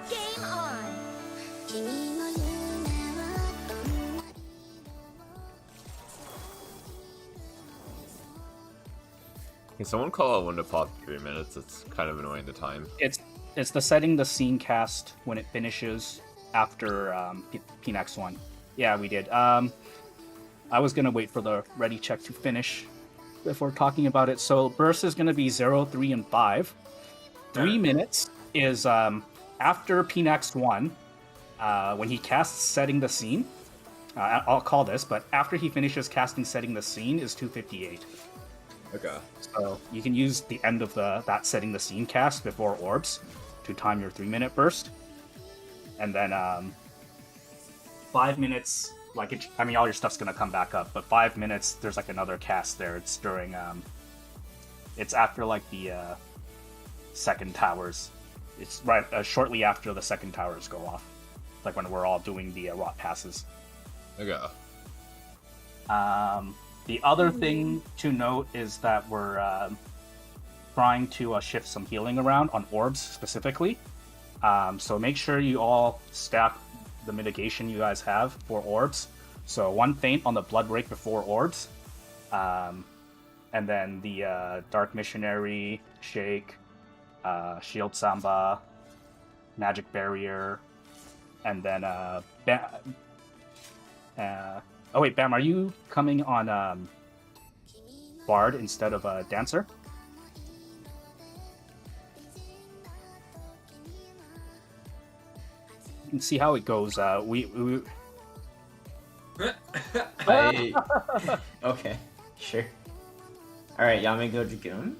Game on! Can someone call out when to pop 3 minutes? It's kind of annoying the time. It's the setting the scene cast when it finishes after Pinax 1. Yeah, we did. I was gonna wait for the ready check to finish before talking about it. So burst is gonna be 0, 3, and 5. 3 minutes is after Pinax 1, when he casts setting the scene. I'll call this, but after he finishes casting setting the scene is 2:58. Okay. So you can use the end of that setting the scene cast before orbs to time your 3-minute burst, and then 5 minutes. I mean, all your stuff's gonna come back up, but 5 minutes there's like another cast there. It's during it's after like the second towers. It's right shortly after the second towers go off, like when we're all doing the rot passes. Okay. The other thing to note is that we're trying to shift some healing around on orbs specifically. So make sure you all stack the mitigation you guys have for orbs. So 1 faint on the blood break before orbs. And then the Dark Missionary, Shake, Shield Samba, Magic Barrier, and then oh wait, Bam, are you coming on Bard instead of Dancer? You can see how it goes. We Okay, sure. All right, y'all may go Dragoon.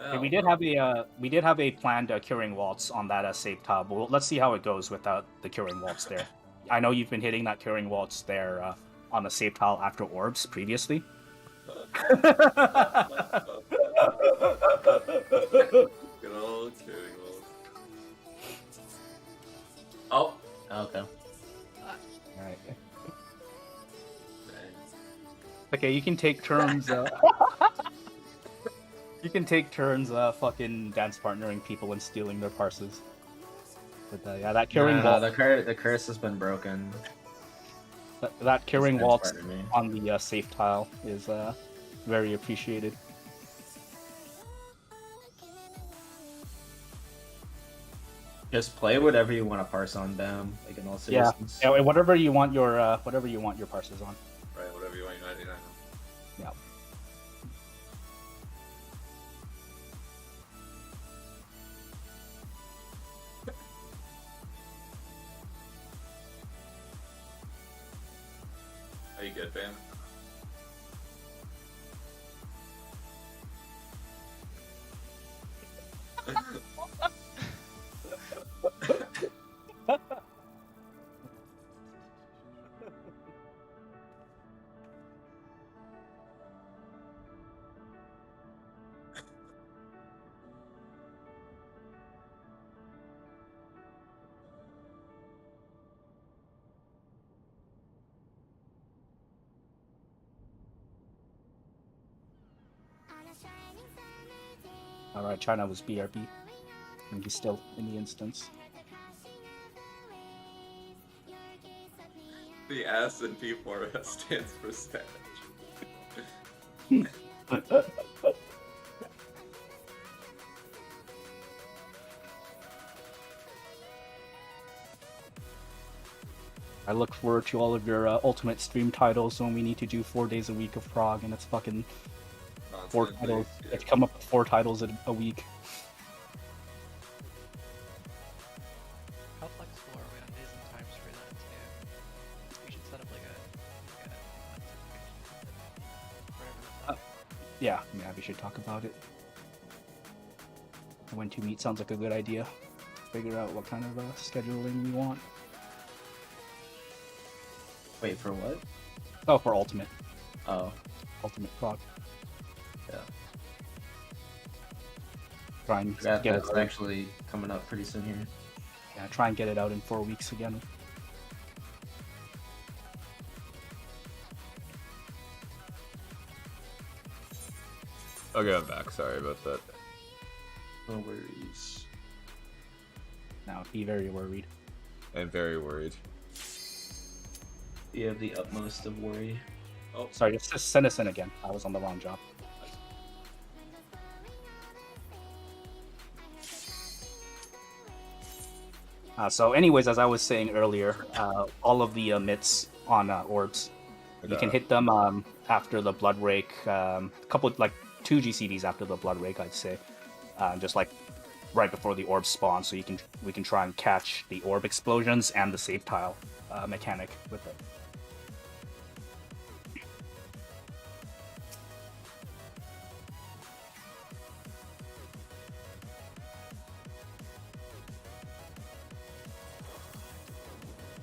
yeah, we did have a planned Curing Waltz on that save tile, but let's see how it goes without the Curing Waltz there. I know you've been hitting that Curing Waltz there on the save tile after orbs previously. Good old Curing Waltz. Oh. Okay. Alright. Okay, you can take turns. You can take turns fucking dance partnering people and stealing their parses. But yeah, that Curing Waltz. The curse has been broken. That Curing Waltz Pardon me. on the safe tile is very appreciated. Just play whatever you want to parse on them, like in all Yeah, seriousness. yeah, whatever you want your parses on. Right, whatever you want, United. Yeah. Are you good, Bam? Alright, China was BRB. And he's still in the instance. The S in P4S stands for sadge. I look forward to all of your ultimate stream titles when we need to do 4 days a week of Prague, and it's fucking 4 titles. It's come up with 4 titles a week. How flexible are we on days and times for that too? We should set up like a Yeah, we should talk about it. When to meet sounds like a good idea. Figure out what kind of scheduling we want. Wait, for what? Oh, for Ultimate. Oh, Ultimate Prague. yeah. Try and That, get it. that's actually coming up pretty soon here. Yeah, try and get it out in 4 weeks again. Okay, I'm back. Sorry about that. No worries. Now, be very worried. I'm very worried. You have the utmost of worry. Sorry, just send us in again. I was on the wrong job. So anyways, as I was saying earlier, all of the mitts on orbs, you can hit them after the blood rake, couple like 2 GCDs after the blood rake, I'd say, just like right before the orb spawn, so we can try and catch the orb explosions and the save tile mechanic with it.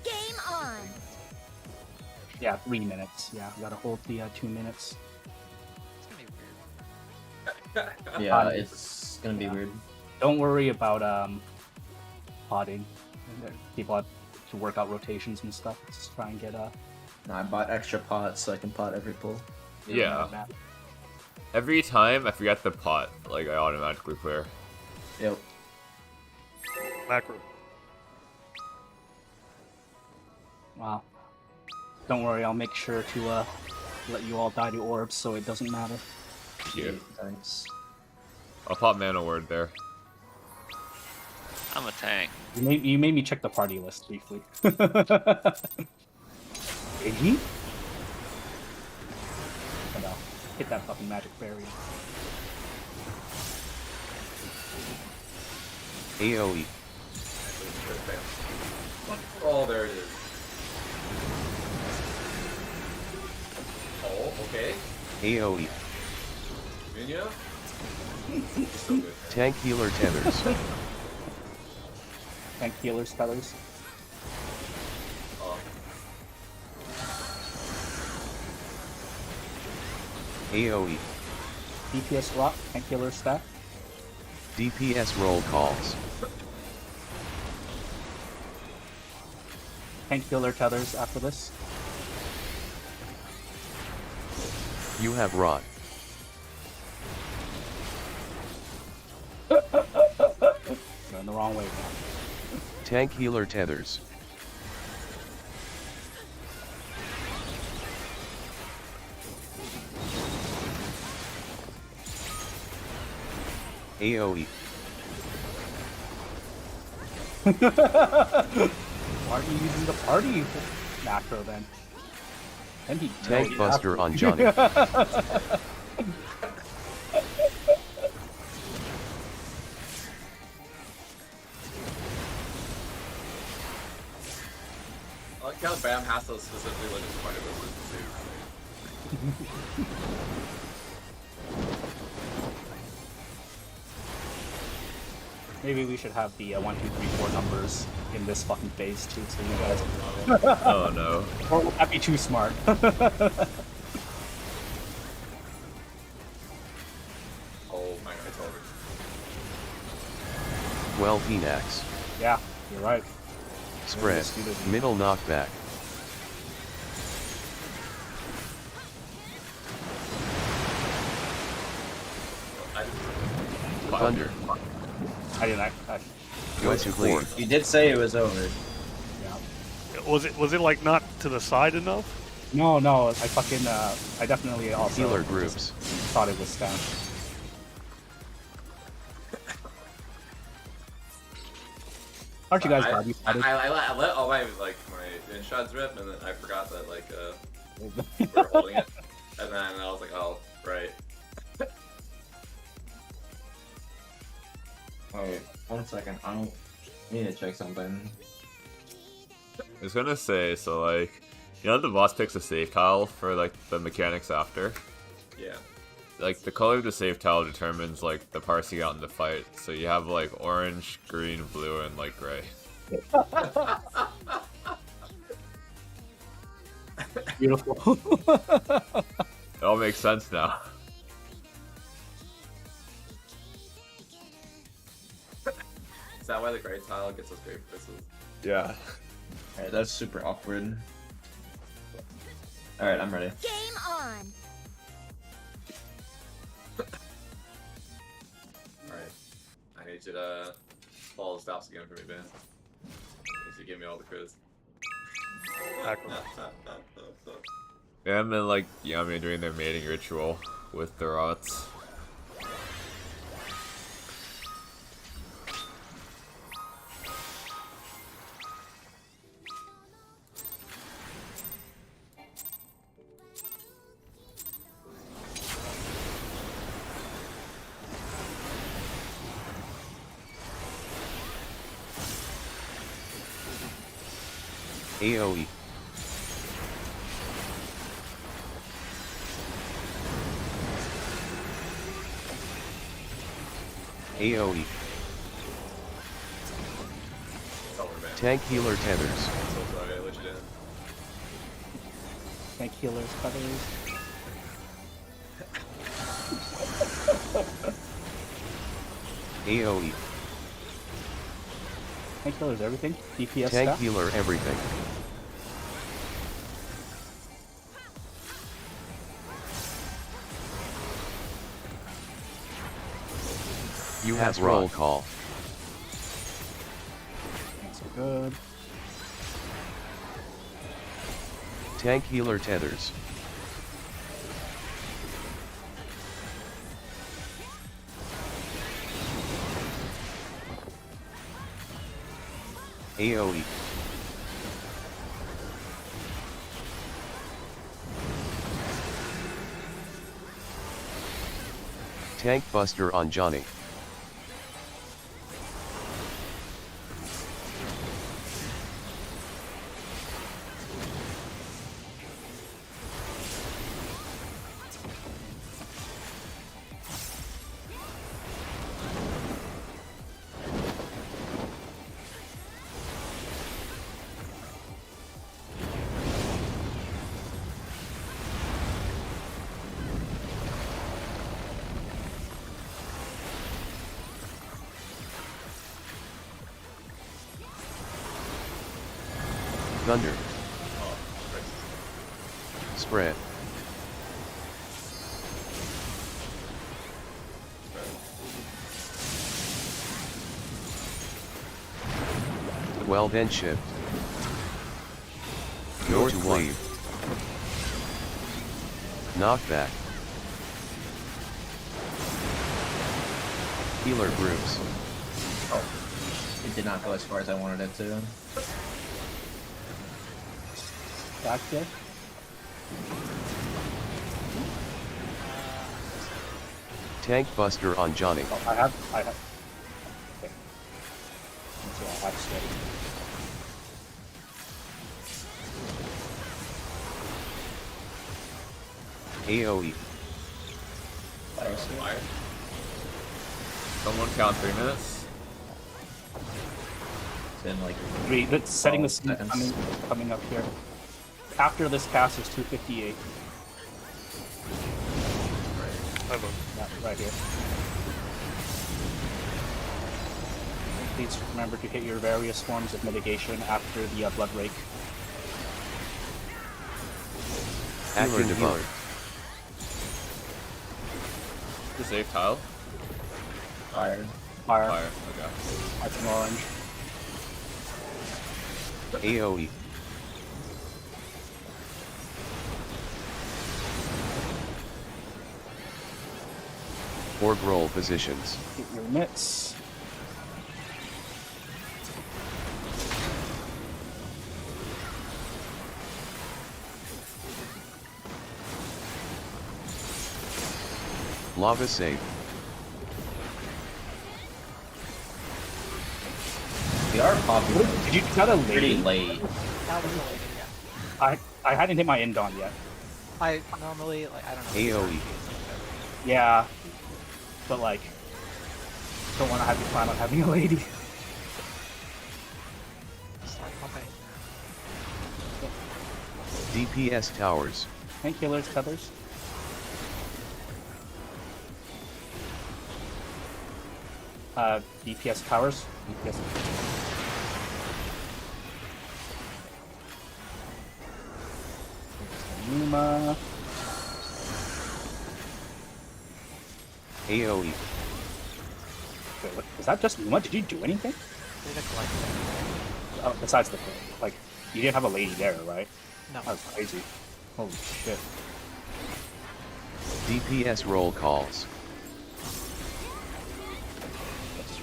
Game on. Yeah, 3 minutes. Yeah, we gotta hold the 2 minutes. It's gonna be weird. Yeah, it's gonna be weird. Don't worry about potting. People have to work out rotations and stuff. Just try and get No, I bought extra pots so I can pot every pull. Yeah. Every time I forget the pot, like I automatically clear. Yep. Macro. Wow. Don't worry, I'll make sure to let you all die to orbs so it doesn't matter. Yeah. Thanks. I'll pop mana word there. I'm a tank. You made me check the party list briefly. Did he? Oh, no. Hit that fucking magic barrier. AoE. Oh, there it is. Oh, okay. AoE. Minya? So good. Tank healer tethers. Tank healers, feathers. Oh, AoE. DPS rock, tank healer stack. DPS roll calls. Tank healer tethers after this. You have rot. Going the wrong way now. Tank healer tethers. AoE. Why aren't you using the party macro then? And he Tank buster on Johnny. I like how Bam has to specifically look at the point of this too. Maybe we should have the 1, 2, 3, 4 numbers in this fucking phase too, so you guys. Oh no. Or would that be too smart? Oh my god, it's over. Well, Pinax. Yeah, you're right. Spread. Middle knockback. Thunder. I didn't. Go to clear. You did say it was over. Yeah. Was it like not to the side enough? No, I fucking. I definitely also Healer groups. thought it was down. Aren't you guys glad you spotted? I let all my my in shots rip, and then I forgot that we were holding it, and then I was like, oh right. Wait, 1 second. I don't need to check something. I was gonna say, so like, you know the boss picks a save tile for like the mechanics after? Yeah. Like the color of the save tile determines like the parts you got in the fight. So you have like orange, green, blue, and like gray. Beautiful. It all makes sense now. Is that why the gray tile gets us great versus? Yeah. Alright, that's super awkward. Alright, I'm ready. Game on. Alright. I need you to follow the stops again for me, Ben. Need you to give me all the quiz. Macro. Yeah, and then like Yami doing their mating ritual with the rots. AoE. AoE. It's over, man. Tank healer tethers. So sorry, I let you down. Tank healers, feathers. AoE. Tank healers, everything. DPS Tank stuff. healer everything. You have roll call. That's good. Tank healer tethers. AoE. Tank buster on Johnny. Thunder. Spread. Well then shift. Go to wave. Knockback. Healer groups. Oh. It did not go as far as I wanted it to. Back there. Tank buster on Johnny. Oh, I have. Okay. So I have steady. AoE. Fire. Someone count 3 minutes. It's been like Three. That's setting the 12 scene seconds. coming up here. After this pass is 258. I have a Yeah, right here. Please remember to hit your various forms of mitigation after the blood rake. Action Healer debug. The safe tile. fired. Fire. Fire. Okay. That's an orange. AoE. Orb roll positions. Get your mitts. Lava save. We are popping Did you got a pretty lady? late. That was a lady, yeah. I hadn't hit my end on yet. I normally, like, I don't know. AoE. Yeah, but like, don't want to have you plan on having a lady. Start pumping. DPS towers. Tank healers, tethers. DPS towers. DPS. Numa. AoE. Wait, what, was that just Numa? Did you do anything? Did a collective. Oh, besides the thing. Like, you didn't have a lady there, right? No. That was crazy. Holy shit. DPS roll calls. That's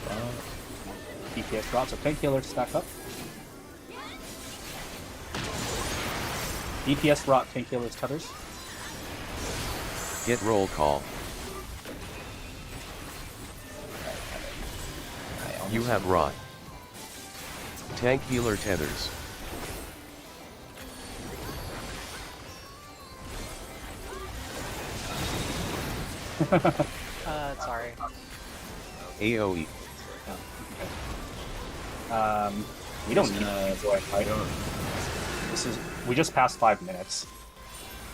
DPS drops. So painkillers stack up. DPS rot, painkillers, tethers. Get roll call. You have rot. Tank healer tethers. Sorry. AoE. We don't need I don't. This is. We just passed 5 minutes.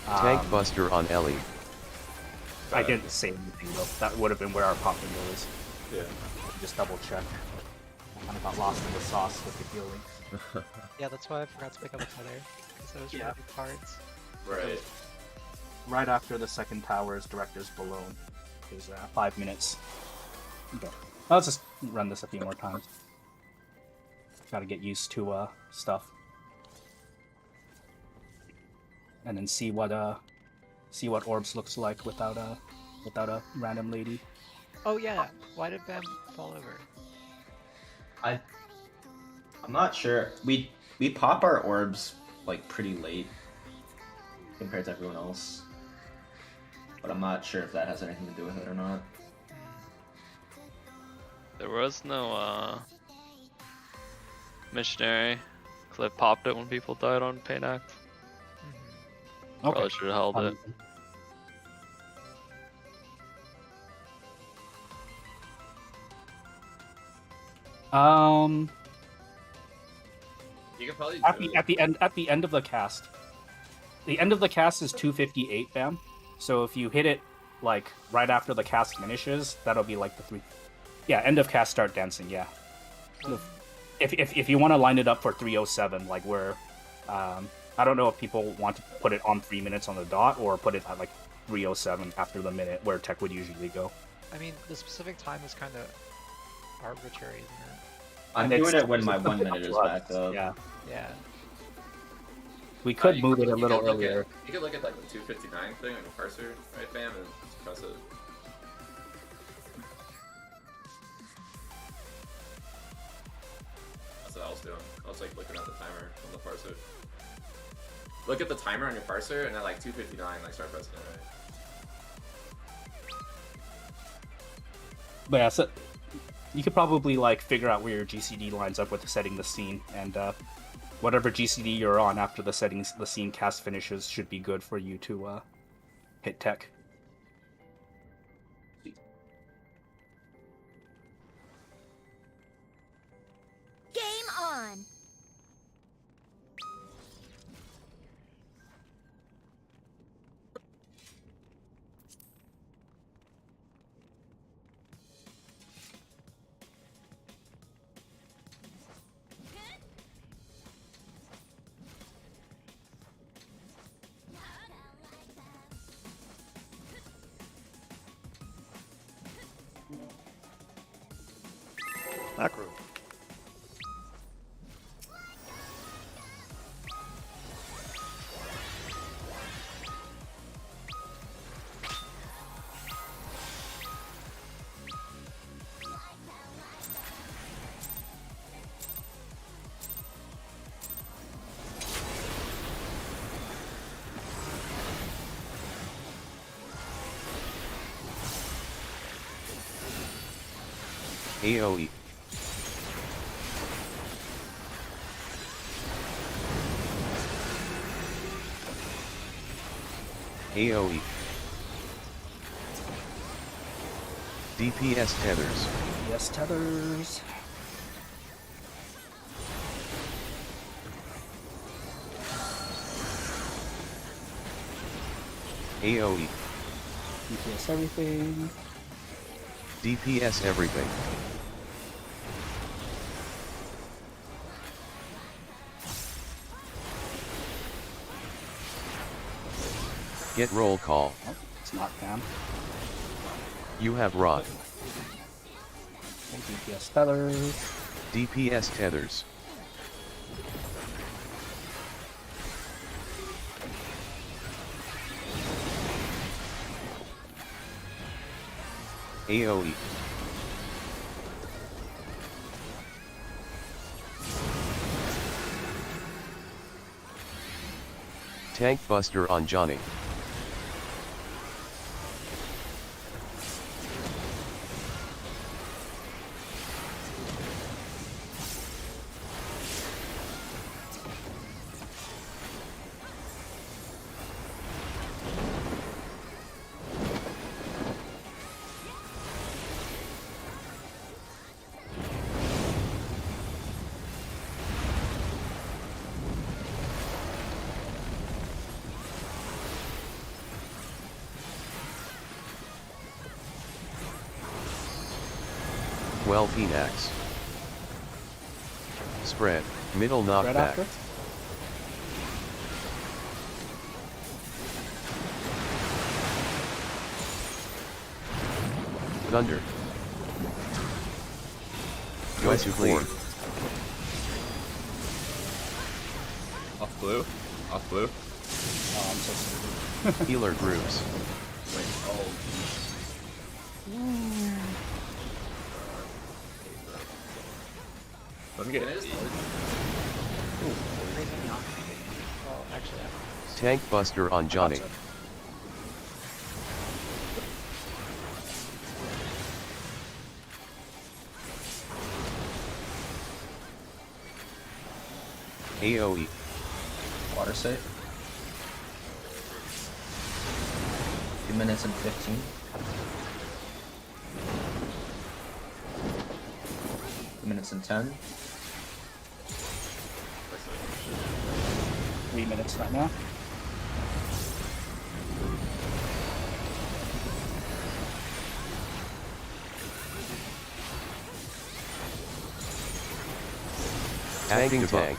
Tank buster on Ellie. I didn't say anything though. That would have been where our pop window is. Yeah. Just double check. I kind of got lost in the sauce with the healing. Yeah, that's why I forgot to pick up a tether. Because those were Yeah. big parts. Right. Right after the second tower is Director's Below. Is 5 minutes. Okay. Let's just run this a few more times. Gotta get used to stuff. And then see what Orbs looks like without a random lady. Oh yeah, why did Bam fall over? I'm not sure. We pop our orbs like pretty late compared to everyone else, but I'm not sure if that has anything to do with it or not. There was no missionary. Cliff popped it when people died on Pinax. Probably should have held it. You could probably At the end of the cast. The end of the cast is 258, Bam. So if you hit it like right after the cast finishes, that'll be like the 3. Yeah, end of cast, start dancing. Yeah. If you want to line it up for 307, like where, I don't know if people want to put it on 3 minutes on the dot or put it at like 307 after the minute where tech would usually go. I mean, the specific time is kind of arbitrary, isn't it? I'm And doing it's- it when my it's 1 minute is back up. Yeah. Yeah. We could you move it a you little could look earlier. At, you could look at like the 259 thing, like a parser, right, Bam, and just press it. That's what I was doing. I was like looking at the timer on the parser. Look at the timer on your parser, and then like 259, like start pressing it, right? But yeah, so you could probably like figure out where your GCD lines up with setting the scene, and whatever GCD you're on after the scene cast finishes should be good for you to hit tech. Game on. Macro. AoE. AoE. DPS tethers. Yes, tethers. AoE. DPS everything. DPS everything. Get roll call. Oh, it's knocked down. You have rot. Okay, DPS feathers. DPS tethers. AoE. Tank Buster on Johnny. Well, Pinax. Spread, middle Right knockback. after. Thunder. Go to clean. four. Off blue. Off blue. Oh, I'm so stupid. Healer groups. Wait, oh. Let me get It is. Oh, actually, Tank Buster on Johnny. AoE. Water safe. 2 minutes and 15. 2 minutes and 10. 3 minutes right now. Tanking debuff. tank.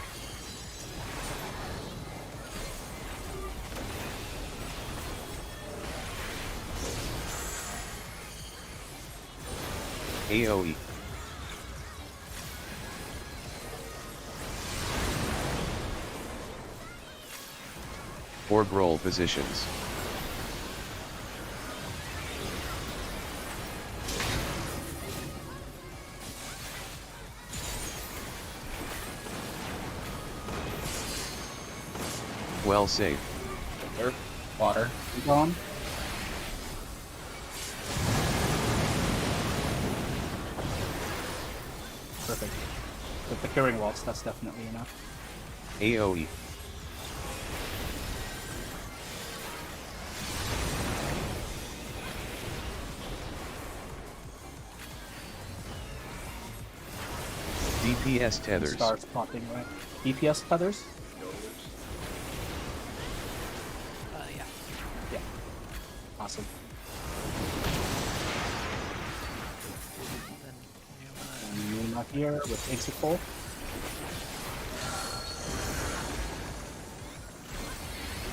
AoE. Orb roll positions. Well safe. Water. Keep on. Perfect. With the curing waltz, that's definitely enough. AoE. DPS tethers. Starts popping right. DPS feathers? yeah. Yeah. Awesome. Then And Moon not here with exit pull.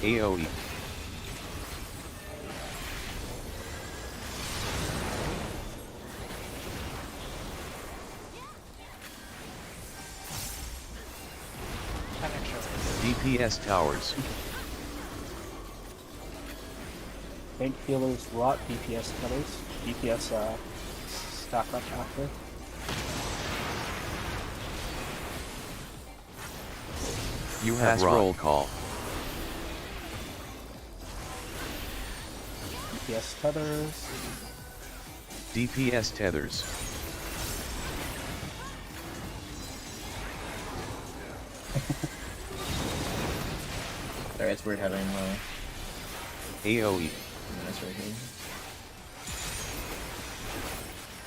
AoE. DPS towers. Tank healers, rot, DPS feathers. DPS stack up after. You have roll call. DPS feathers. DPS tethers. Sorry, it's weird having AoE. minutes right here.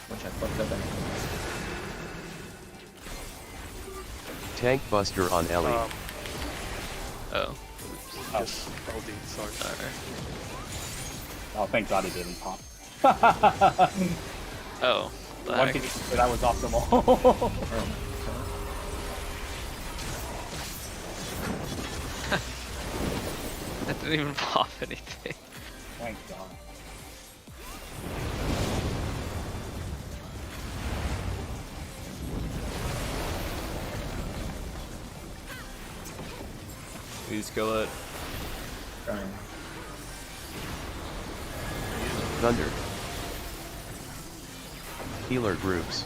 Which I fucked up anyway. Tank Buster on Ellie. Oh. Just LD, sorry. Alright. Oh, thank God he didn't pop. Oh. The One heck? could say that was optimal. That didn't even pop anything. Thank God. Please kill it. Trying. Thunder. Healer groups.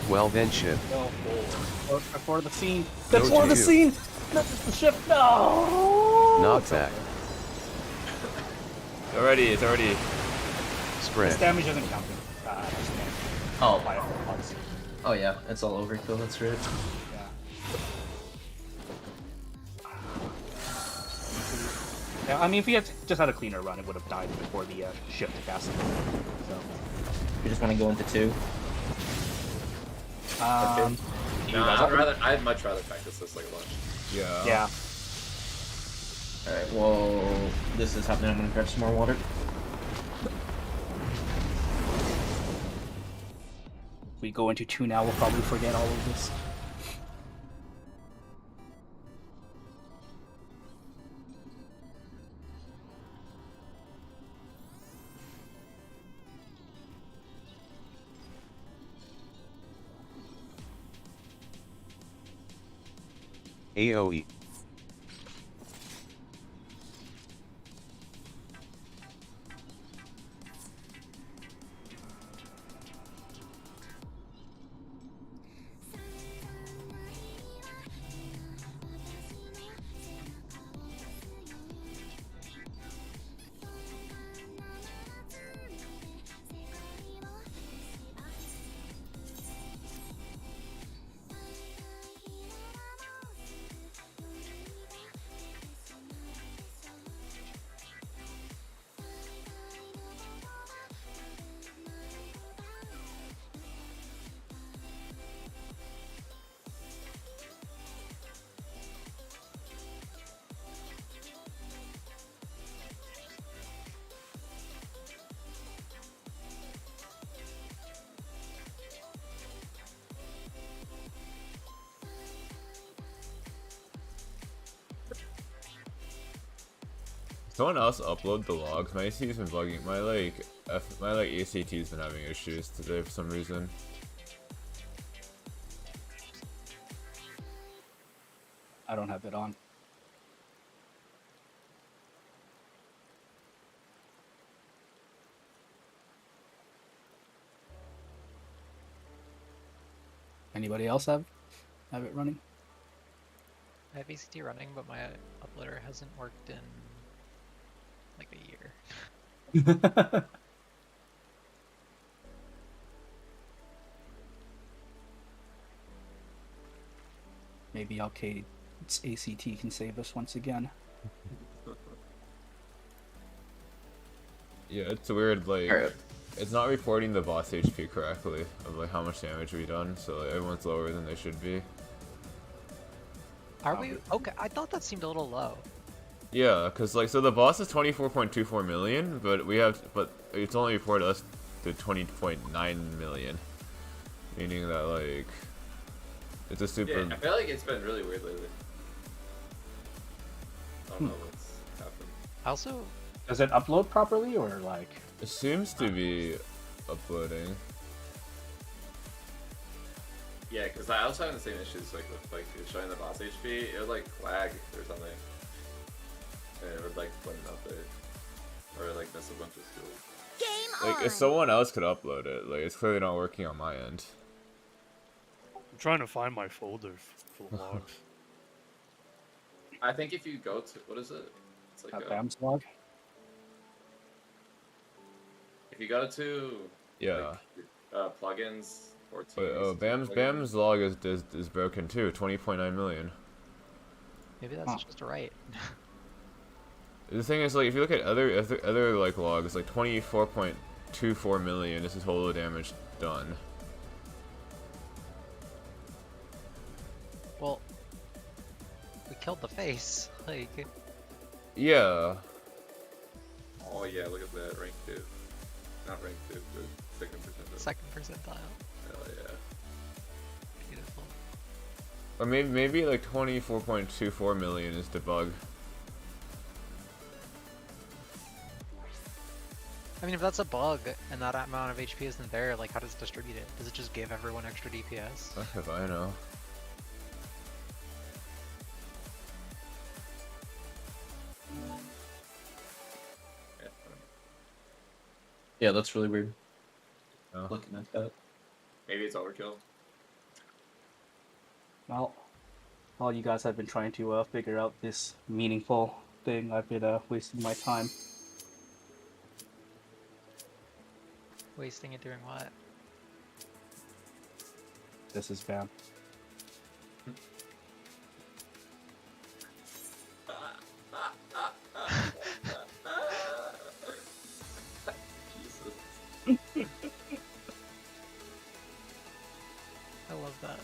Well then ship. No, before the scene. Go Before to the you. scene! This is the ship. No! Knockback. It's already. This Spread. damage isn't counting. Oh. Fire once. Oh yeah, it's all overkill. That's right. Yeah. Yeah, I mean, if he had just had a cleaner run, it would have died before the shift cast. So, You just want to go into 2. No, I'd much rather practice this like a bunch. Yeah. yeah. Alright, well, this is happening. I'm gonna grab some more water. If we go into 2 now, we'll probably forget all of this. AoE. Someone else upload the logs. My ACT's been bugging. My ACT's been having issues today for some reason. I don't have it on. Anybody else have it running? I have ACT running, but my uploader hasn't worked in like a year. Maybe Arcade's ACT can save us once again. Yeah, it's weird. Like, Alright. it's not reporting the boss HP correctly of like how much damage we done. So like, everyone's lower than they should be. Are we? Okay, I thought that seemed a little low. Yeah, cause like so the boss is 24.24 million, but it's only reported us to 20.9 million, meaning that like it's a super. Yeah, I feel like it's been really weird lately. I don't know what's happened. Also, Does it upload properly or like? It seems to be uploading. Yeah, because I was having the same issues like with like showing the boss HP. It would like lag or something, and it would like wouldn't update or like miss a bunch of skills. Game Like on! if someone else could upload it, like it's clearly not working on my end. I'm trying to find my folder full of logs. I think if you go to what is it? It's like Bam's log? if you go to Yeah. plugins or Wait, oh, Bam's log is broken too. 20.9 million. maybe that's just right. The thing is, like, if you look at other like logs, like 24.24 million is the total damage done. Well, we killed the face. Like, Yeah. Oh yeah, look at that rank 2. Not rank 2, but second percentile. second percentile. Hell yeah. Or maybe like 24.24 million is the bug. I mean, if that's a bug and that amount of HP isn't there, like, how does it distribute it? Does it just give everyone extra DPS? If I know. Yeah, that's really weird. Oh. Looking at that. Maybe it's overkill. Well, while you guys have been trying to figure out this meaningful thing, I've been wasting my time. Wasting it doing what? This is bad. I love that.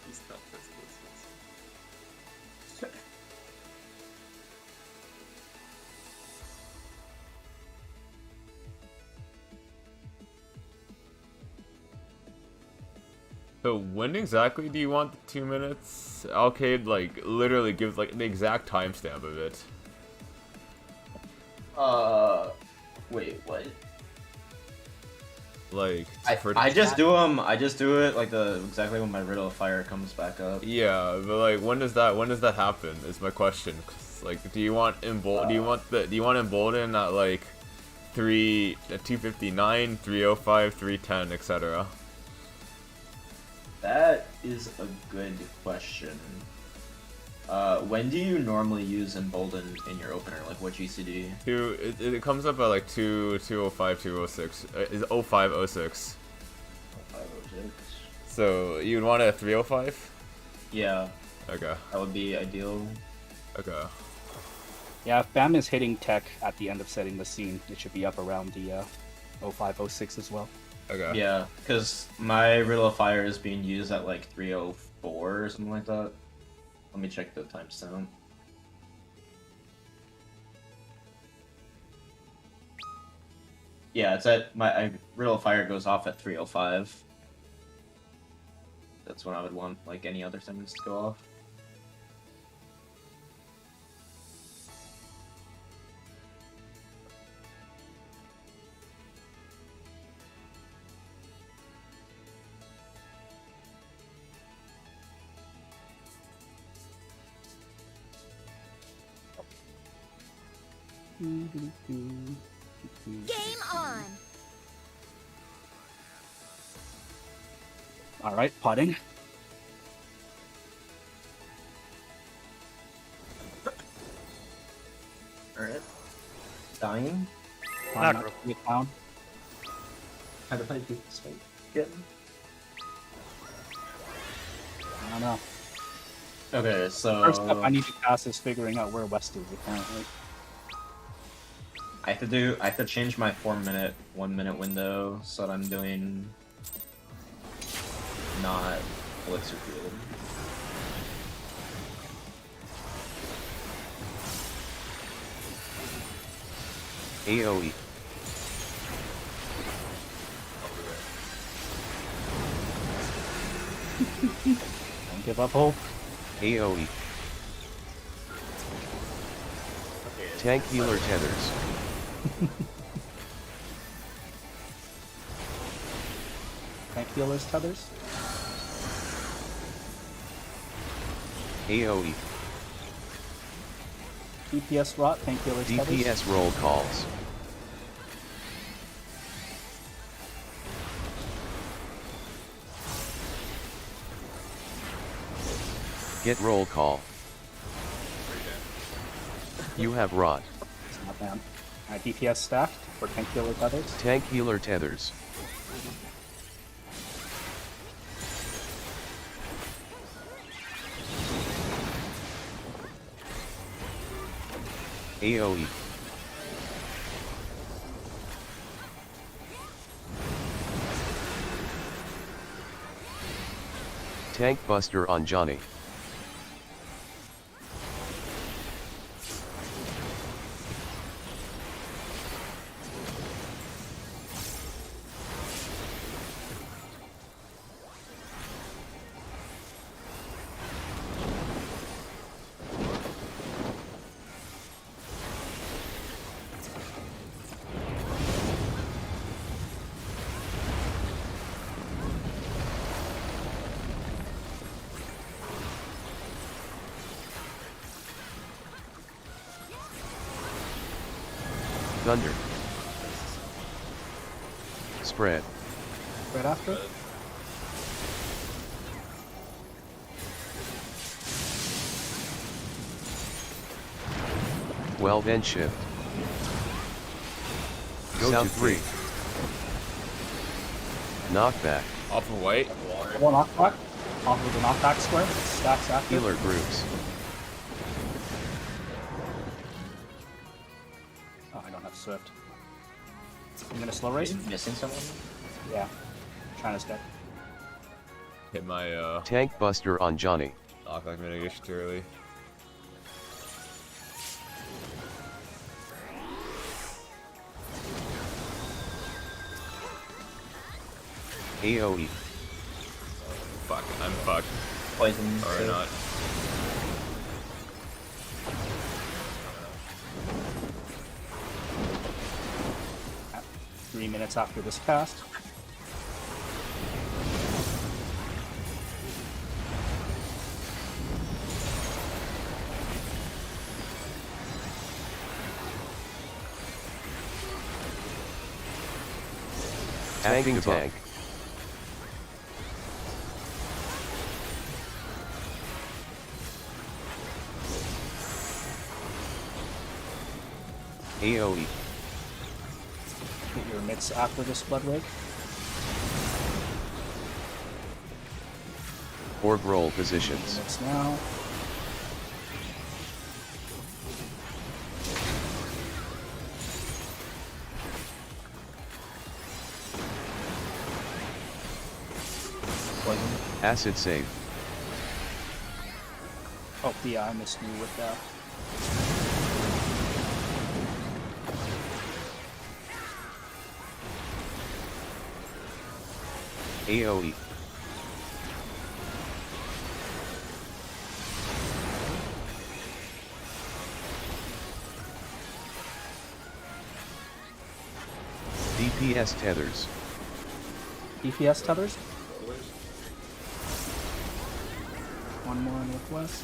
He's not physical. So when exactly do you want the 2 minutes? Alcade, like, literally gives, like, the exact timestamp of it. Wait, what? Like, I just do them. I just do it like exactly when my riddle of fire comes back up. Yeah, but like, when does that happen? Is my question. 'Cause, like, do you want embolden at like 259, 305, 310, etc.? That is a good question. When do you normally use embolden in your opener? Like what GCD? It comes up at like 205, 206. Is 0506. 506. So you'd want it at 305? Yeah, Okay. that would be ideal. Okay. Yeah, if Bam is hitting tech at the end of setting the scene, it should be up around the 0506 as well. Okay. Yeah, because my riddle of fire is being used at like 304 or something like that. Let me check the timestamp. Yeah, it's at my riddle of fire goes off at 305. That's when I would want like any other sentence to go off. Game on! Alright, potting. Alright. Dying? Try Macro. not to get down. How do I do this one? Again? I don't know. Okay, so First step I need to pass is figuring out where West is, apparently. I have to change my 4-minute, 1-minute window so that I'm doing not Elixir Field. AoE. Don't give up hope. AoE. Tank healer tethers. Tank healers tethers. AoE. DPS rot, tank healers tethers. DPS roll calls. Get roll call. You have rot. It's not bad. DPS stacked for tank healer tethers. Tank healer tethers. AoE. Tank buster on Johnny. Thunder. Spread. Right after. Well then shift. Go Sound to 3. Knockback. Off of white. One knockback. Off of the knockback square. It stacks after. Healer groups. Oh, I don't have Swift. I'm gonna slow race. Missing someone? Yeah. Trying to step. Hit my Tank Buster on Johnny. knockback mitigation too early. AoE. Fuck, I'm fucked. Poison. Or not. At 3 minutes after this cast. Tanking debuff. tank. AoE. Get your mitts after this blood wake. Orb roll positions. Mitts now. Poison. Acid save. Oh, yeah, I missed you with that. AoE. DPS tethers. DPS tethers. One more northwest.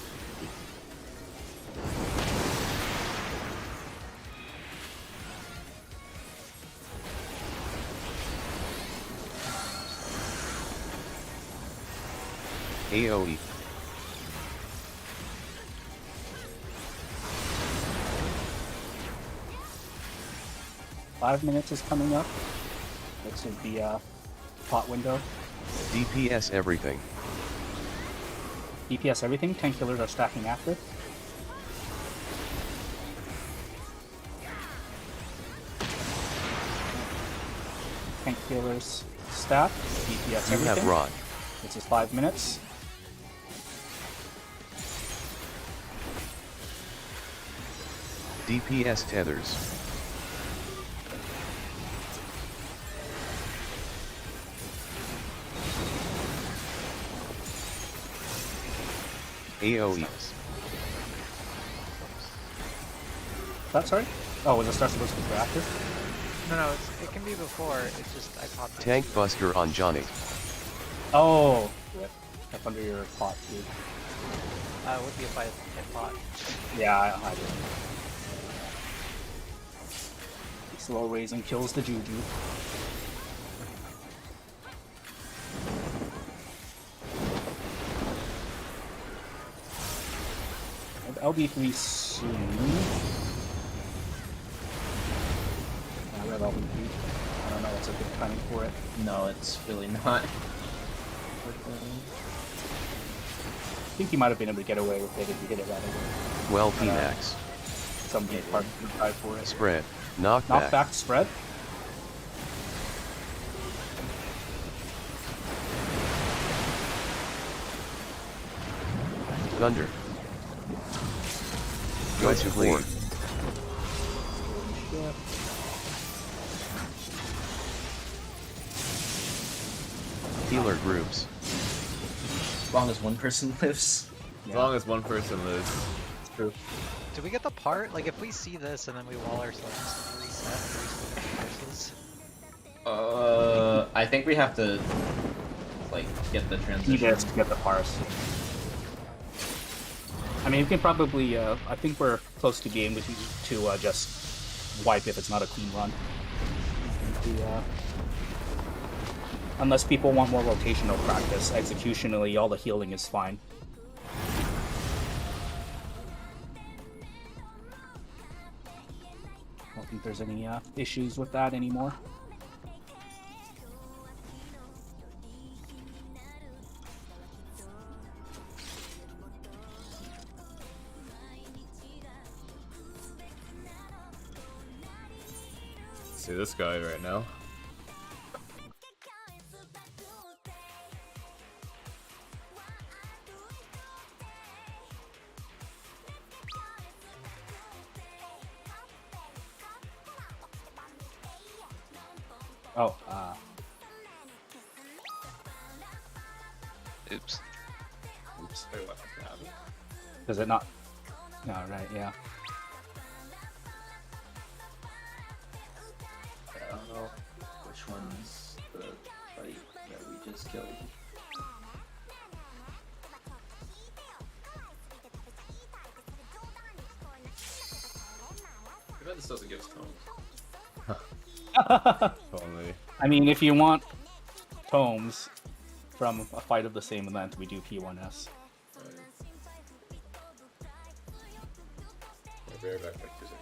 AoE. Five minutes is coming up. This is the pot window. DPS everything. DPS everything. 10 killers are stacking after. Tank killers stack. DPS You everything. have rot. This is 5 minutes. DPS tethers. AoE. That sorry? Oh, was it start supposed to be after? No, it can be before. It's just I popped. Tank Buster on Johnny. Oh, rip. Up under your pot, dude. It would be if I hit pot. Yeah, I did. Slow raising kills the Juju. LB3 soon. I read LB3. I don't know what's a good timing for it. No, it's really not. I think you might have been able to get away with it if you hit it right away. Well Pinax. Some Yeah, part would try for it. Spread. Knockback. Knockback spread. Thunder. Go to clean. Healer groups. As long as one person lives. As long as one person lives. It's true. Do we get the part? Like, if we see this and then we wall ourselves to reset versus. I think we have to like get the You transition. guys to get the parse. I mean, you can probably. I think we're close to game with you to just wipe if it's not a clean run. Unless people want more rotational practice, executionally, all the healing is fine. I don't think there's any issues with that anymore. See this guy right now. Oh, Oops. oops. Wait, what happened? Does it not? No, right, yeah. I don't know which one's the fight that we just killed. I bet this doesn't give us tones. Only. I mean, if you want tomes from a fight of the same event, we do P1S. I'll be right back, like 2 seconds.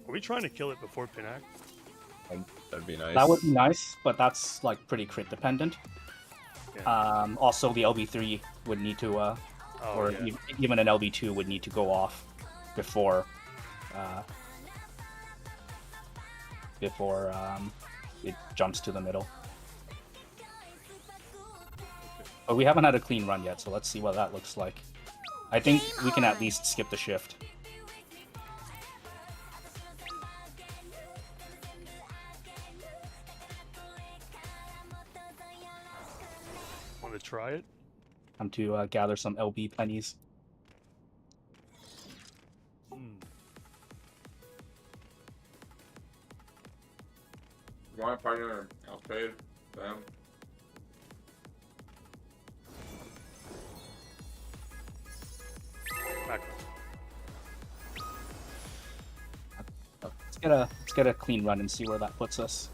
Are we trying to kill it before Pinax? That'd be nice. That would be nice, but that's like pretty crit dependent. Yeah. Also, the LB3 would need to, or yeah. even an LB2 would need to go off before, it jumps to the middle. But we haven't had a clean run yet, so let's see what that looks like. I think we can at least skip the shift. Want to try it? Time to gather some LB pennies. You want a partner? I'll trade them. Back. Let's get a clean run and see where that puts us.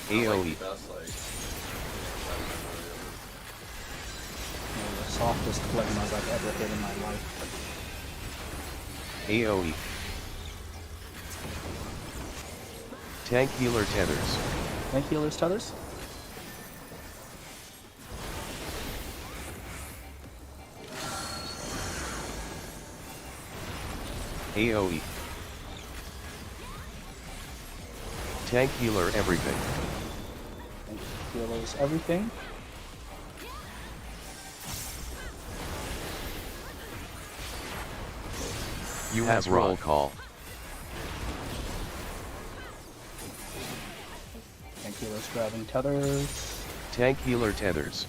AoE. Best, like, The softest flegmas I've ever hit in my life. AoE. Tank healer tethers. Tank healers, tethers? AoE. Tank healer everything. Tank healers, everything. You have roll call. Tank healers grabbing tethers. Tank healer tethers.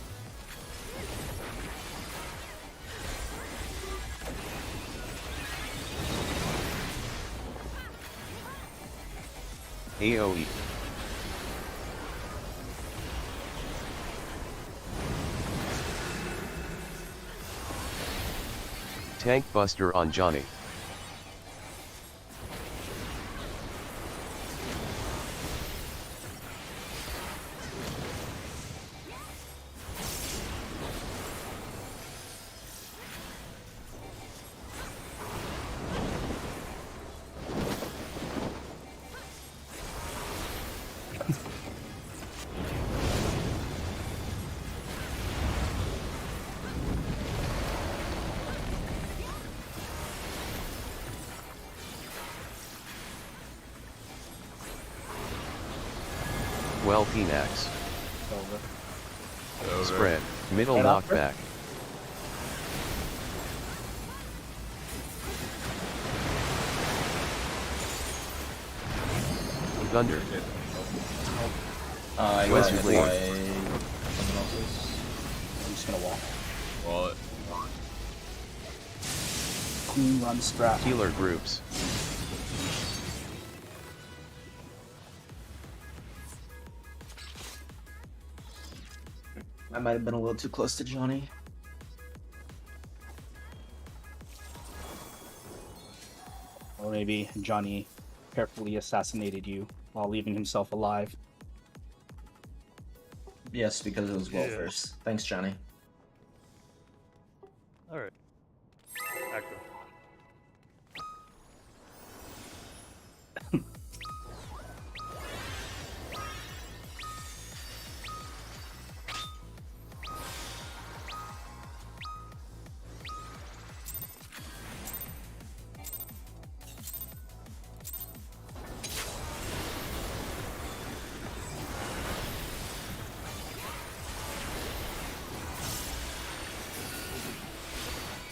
AoE. Tank buster on Johnny. Well, Pinax. Over. Over. Spread. Middle Right after? knockback. Thunder. I Where's got your hit blade? by someone else's. I'm just gonna walk. Wallet. Queen run strat. Healer groups. I might have been a little too close to Johnny. Or maybe Johnny carefully assassinated you while leaving himself alive. Yes, because it was well Yeah. first. Thanks, Johnny. Alright. Active.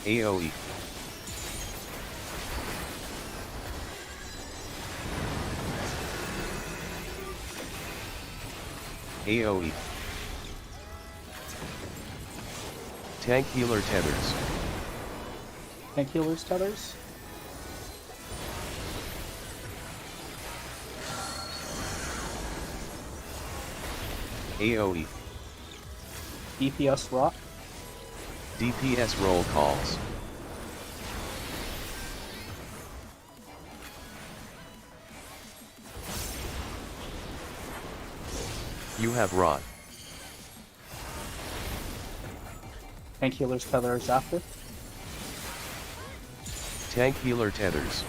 AoE. AoE. Tank healer tethers. Tank healers tethers. AoE. DPS rock. DPS roll calls. You have rot. Tank healers tethers after. Tank healer tethers.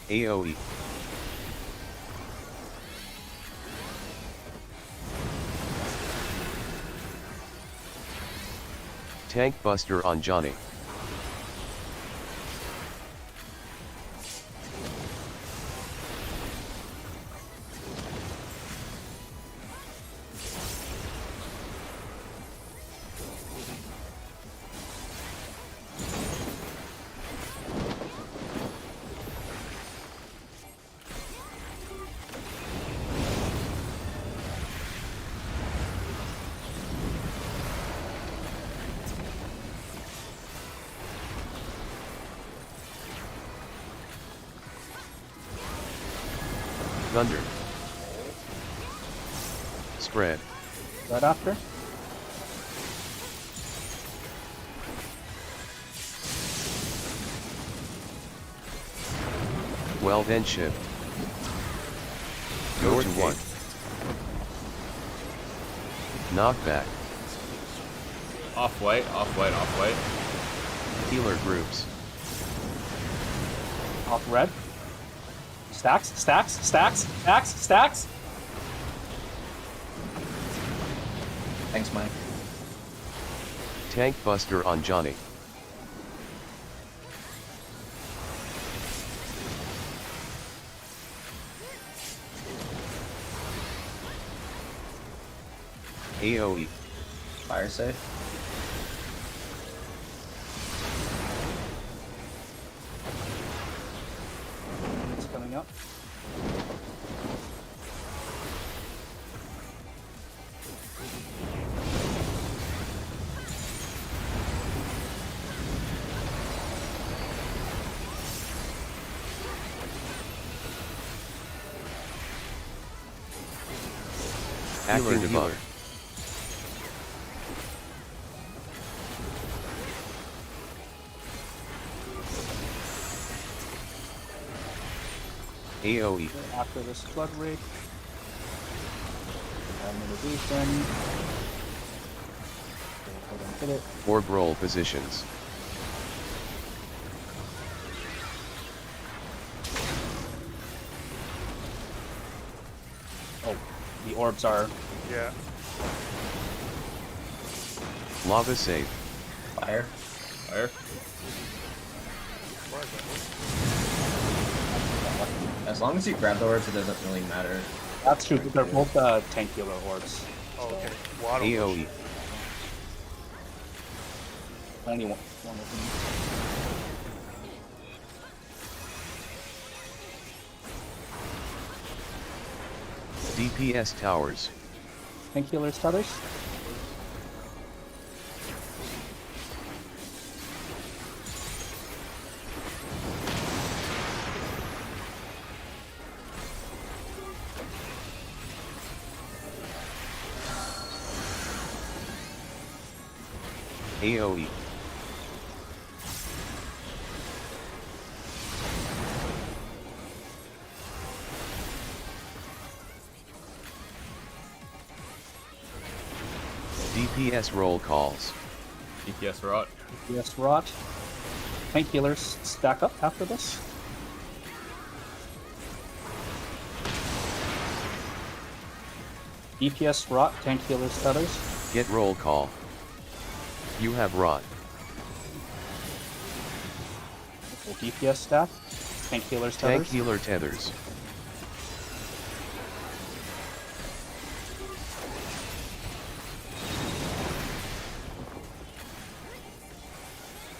AoE. Tank buster on Johnny. Thunder. Spread. Right after. Well then shift. Go to 1. Knockback. Off white, off white, off white. Healer groups. Off red. Stacks, stacks, stacks, stacks, stacks. Thanks, Mike. Tank buster on Johnny. AoE. Fire safe. It's coming up. Healer healer. debuff. AoE. After this flood rig. Mitigation. Hold on, hit it. Orb roll positions. Oh, the orbs are. Yeah. Lava save. Fire. Fire. As long as you grab the orbs, it doesn't really matter. That's true. They're both tank healer orbs. Oh, okay. Waddle AoE. bush. Only one of them. DPS towers. Tank healers, others. AoE. DPS roll calls. DPS rot. Yes, rot. Tank healers stack up after this. DPS rot, tank healers, feathers. Get roll call. You have rot. So DPS stack, tank healers, Tank feathers. healer tethers.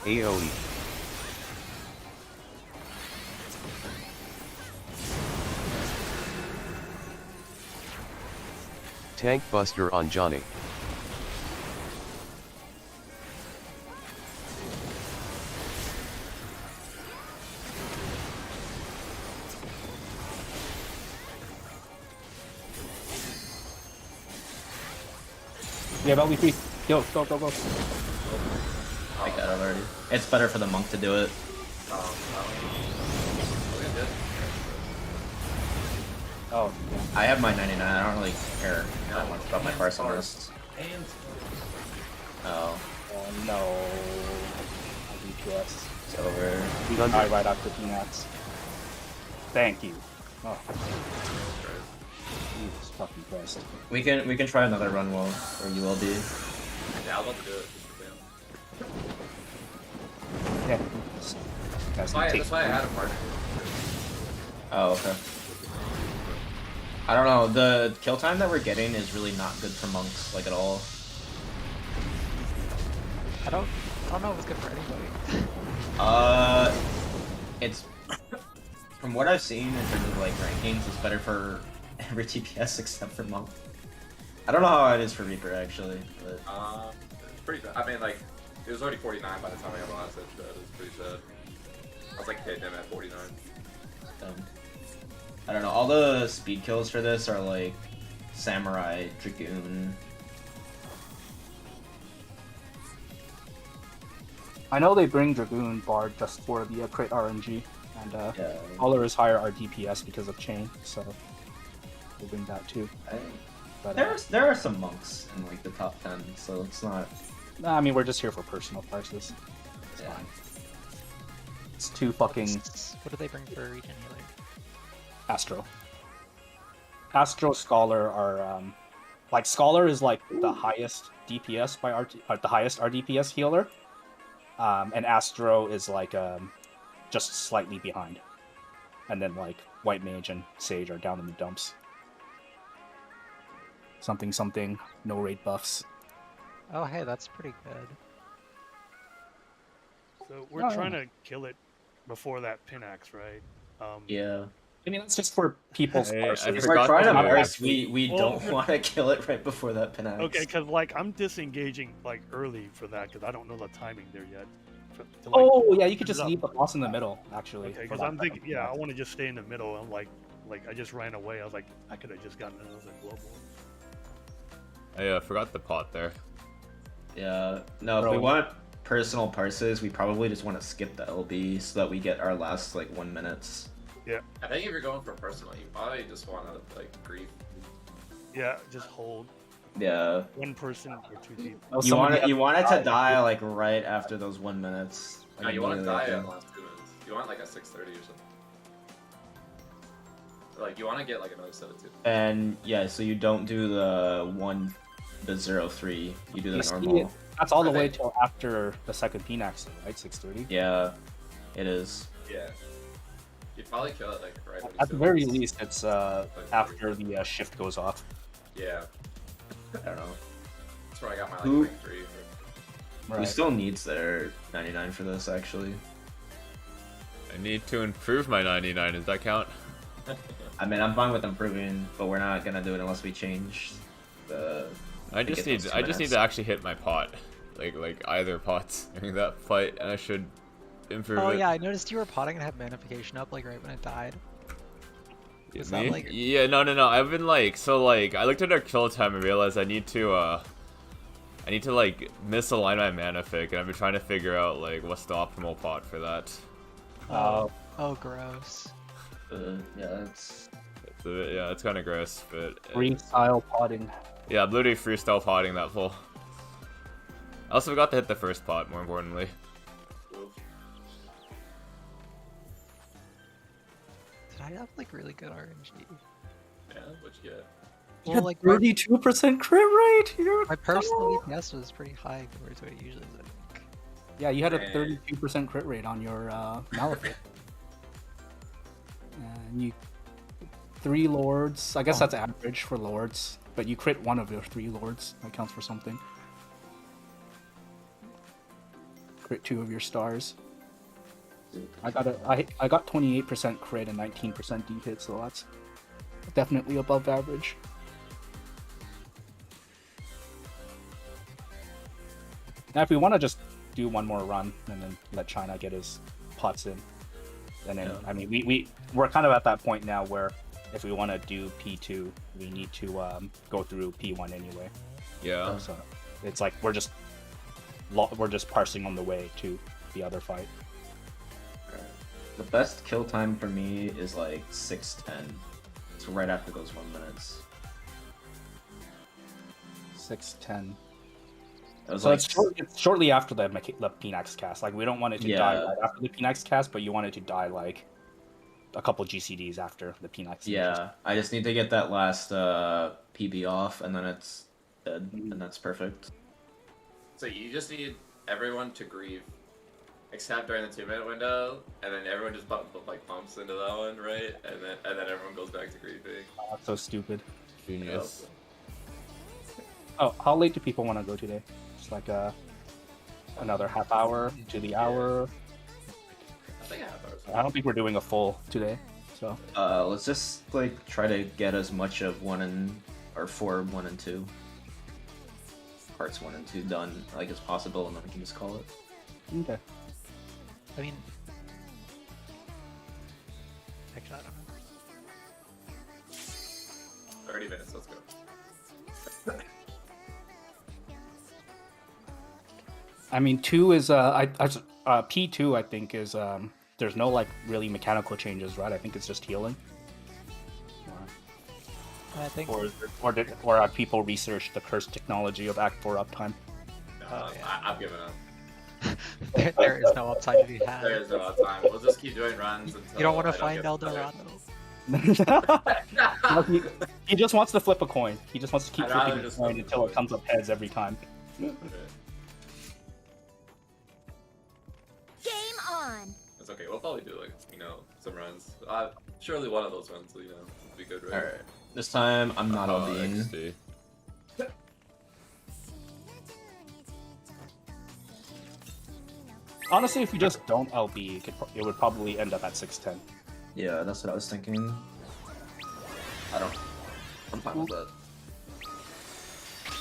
AoE. Tank buster on Johnny. Yeah, about we 3. Go, go, go, go. I got it already. It's better for the monk to do it. Oh, yeah. I have my 99. I don't really care that much about my Parsonist. Oh, Oh no. DPS. it's over. We die right after Pinax. Thank you. Oh. Jesus fucking Christ. We can try another run where you will be. Yeah, I'd love to do it. Yeah. Guys, That's why I had a partner. Oh, okay. I don't know. The kill time that we're getting is really not good for monks, like at all. I don't know if it's good for anybody. It's from what I've seen in terms of like rankings, it's better for every TPS except for monk. I don't know how it is for Reaper actually, but It's pretty bad. I mean, like, it was already 49 by the time I got the last edge. That was pretty sad. I was like hitting him at 49. I don't know. All the speed kills for this are like Samurai, Dragoon. I know they bring Dragoon Bard just for the crit RNG, and Yeah. Collar is higher our DPS because of Chain, so we'll bring that too. But There are some monks in like the top 10, so it's not. I mean, we're just here for personal prices. It's Yeah. fine. It's too fucking What do they bring for regen healer? Astro. Astro Scholar are like Scholar is like the highest DPS by the highest RDPS healer, and Astro is like just slightly behind, and then like White Mage and Sage are down in the dumps. Something, no raid buffs. Oh, hey, that's pretty good. So we're Oh, trying yeah. to kill it before that Pinax, right? Yeah. I mean, that's just for people's Hey, I parses. If forgot we're trying to to do it. burst, we Well- don't want to kill it right before that Pinax. Okay, because like I'm disengaging like early for that because I don't know the timing there yet. To, like, Oh yeah, you could just up. leave the boss in the middle, actually. Okay, for because that I'm type thinking, of yeah, I Pinax. want to just stay in the middle. I'm like I just ran away. I was like, I could have just gotten another global. I forgot the pot there. Yeah. No, if we Bro. want personal parses, we probably just want to skip the LB so that we get our last like 1 minutes. I think if you're going for personal, you probably just want to like grief. Yeah, just hold Yeah. one person or two people. Oh, You somebody want it has to die like right after those 1 minutes. Like, No, you want to immediately die after. at the last 2 minutes. You want like a 6:30 or something. Like you want to get like another set of 2. And yeah, so you don't do the 0-3. You do the You see normal. it. That's all the I way think- till after the second Pinax, right? 6:30. Yeah. It is. Yeah. You'd probably kill it like right when At the it's very over. least, it's after the shift goes off. Yeah. I don't know. That's where I got my like Who- rank 3. Who still needs their 99 for this, actually? I need to improve my 99. Does that count? I mean, I'm fine with improving, but we're not gonna do it unless we change the. I just need to actually hit my pot, like either pots during that fight, and I should improve Oh it. yeah, I noticed you were potting and had manification up like right when it died. Is that Me? like Yeah, no. I've been like, I looked at our kill time and realized I need to like misalign my manific, and I've been trying to figure out like what's the optimal pot for that. oh gross. Yeah, it's. Yeah, it's kind of gross, but Freestyle potting. yeah, I'm literally freestyle potting that full. I also forgot to hit the first pot, more importantly. Oof. Did I have like really good RNG? Yeah, what'd you get? Well, like my, 32% crit rate. You're my personal EPS was pretty high compared to what it usually is, I think. Yeah, you had a Man. 32% crit rate on your Malefit. And you 3 lords. I guess that's average for lords, but you crit one of your 3 lords. That counts for something. Crit 2 of your stars. I got 28% crit and 19% defit, so that's definitely above average. Now, if we want to just do one more run and then let China get his pots in, and then I mean we're kind of at that point now where if we want to do P2, we need to go through P1 anyway. Yeah. So it's like we're just parsing on the way to the other fight. The best kill time for me is like 6:10. So right after those 1 minutes. 6:10. It was So like it's shortly after the Pinax cast. Like we don't want it to die Yeah. right after the Pinax cast, but you want it to die like a couple GCDs after the Pinax. yeah. I just need to get that last PB off, and then it's dead, and that's perfect. So you just need everyone to grieve, except during the 2-minute window, and then everyone just pumps into that one, right? And then everyone goes back to grieving. Oh, that's so stupid. Genius. Oh, how late do people want to go today? Just like another half hour to the hour. I think I have ours. I don't think we're doing a full today, so Let's just like try to get as much of 1 and 2 parts 1 and 2 done like as possible, and then we can just call it. okay. I mean, actually, I don't know. 30 minutes, let's go. I mean, 2 is P2. I think is there's no like really mechanical changes, right? I think it's just healing. I think Or have people researched the cursed technology of Act 4 uptime? No, yeah. I've given up. there is no upside to be had. There is no time. We'll just keep doing runs until You don't want I to find get El better. Dorado. he just wants to flip a coin. He just wants to keep I'd rather flipping a just coin flip a until it coin. comes up heads every time. Game on. It's okay. We'll probably do like some runs. Surely one of those runs will will be good, right? Alright. This time I'm not LBing. XD. Honestly, if you just don't LB, it would probably end up at 610. Yeah, that's what I was thinking. I'm fine with that.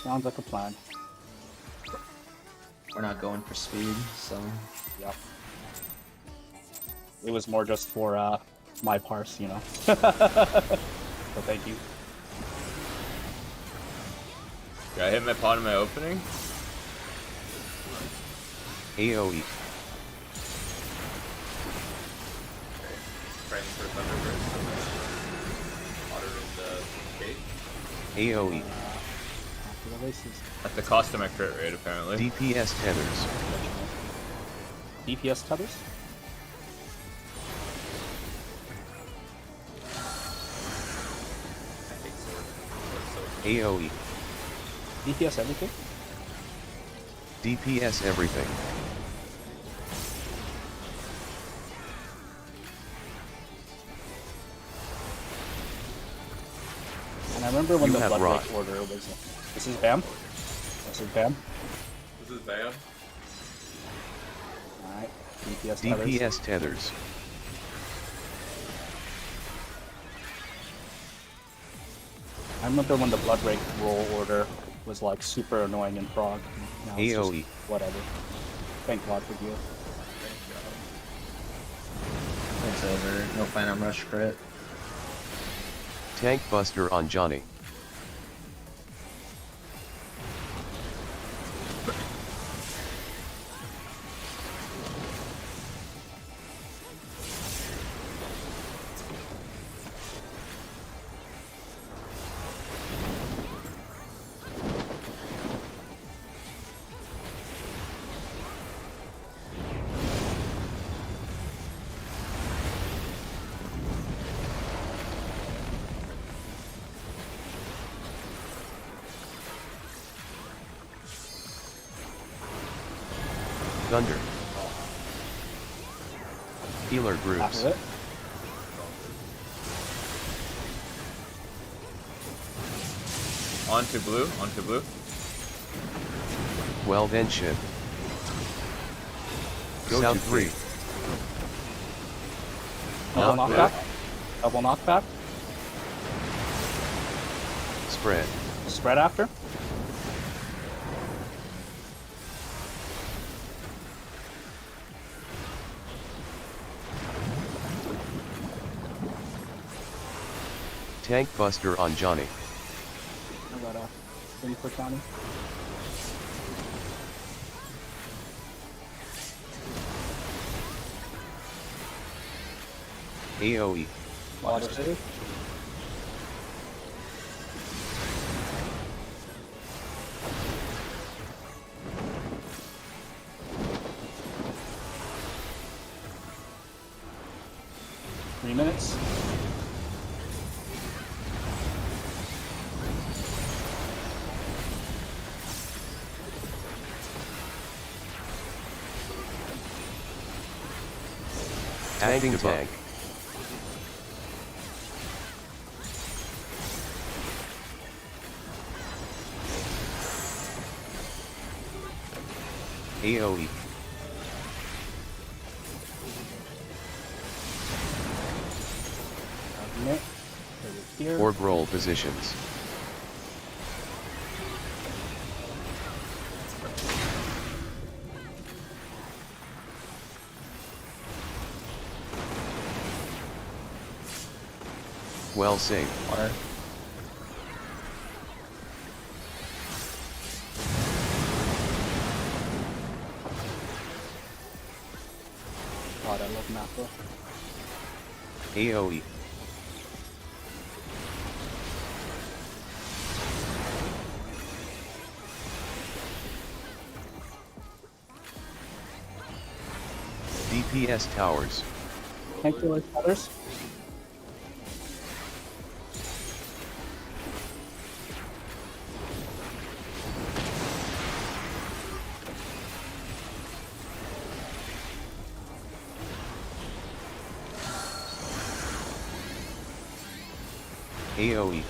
Sounds like a plan. We're not going for speed, so Yep. It was more just for my parse, you know. So thank you. Did I hit my pot in my opening? AoE. Praying for Thunderbird. Water in the gate. AoE. After the races. At the cost of my crit rate, apparently. DPS tethers. DPS tethers? I hate sword. AoE. DPS everything? DPS everything. I remember when You the have blood rot. break order was. This is Bam. This is Bam. This is Bam. Alright. DPS tethers. DPS tethers. I remember when the blood break roll order was like super annoying in Prague. Now it's just AoE. whatever. Thank God for you. It's over. No Phantom Rush crit. Tank Buster on Johnny. Thunder. Healer Half groups. of it. Onto blue, onto blue. Well then ship. Go South to 3. Double Not knockback. Double knockback. Spread. Spread after. Tank Buster on Johnny. I got a thing for Johnny. AoE. Water save. Three minutes. Acting debuff. tank. AoE. Minute. Here. Orb roll positions. Well saved. Water. God, I love macro. AoE. DPS towers. Thank you, others. AoE.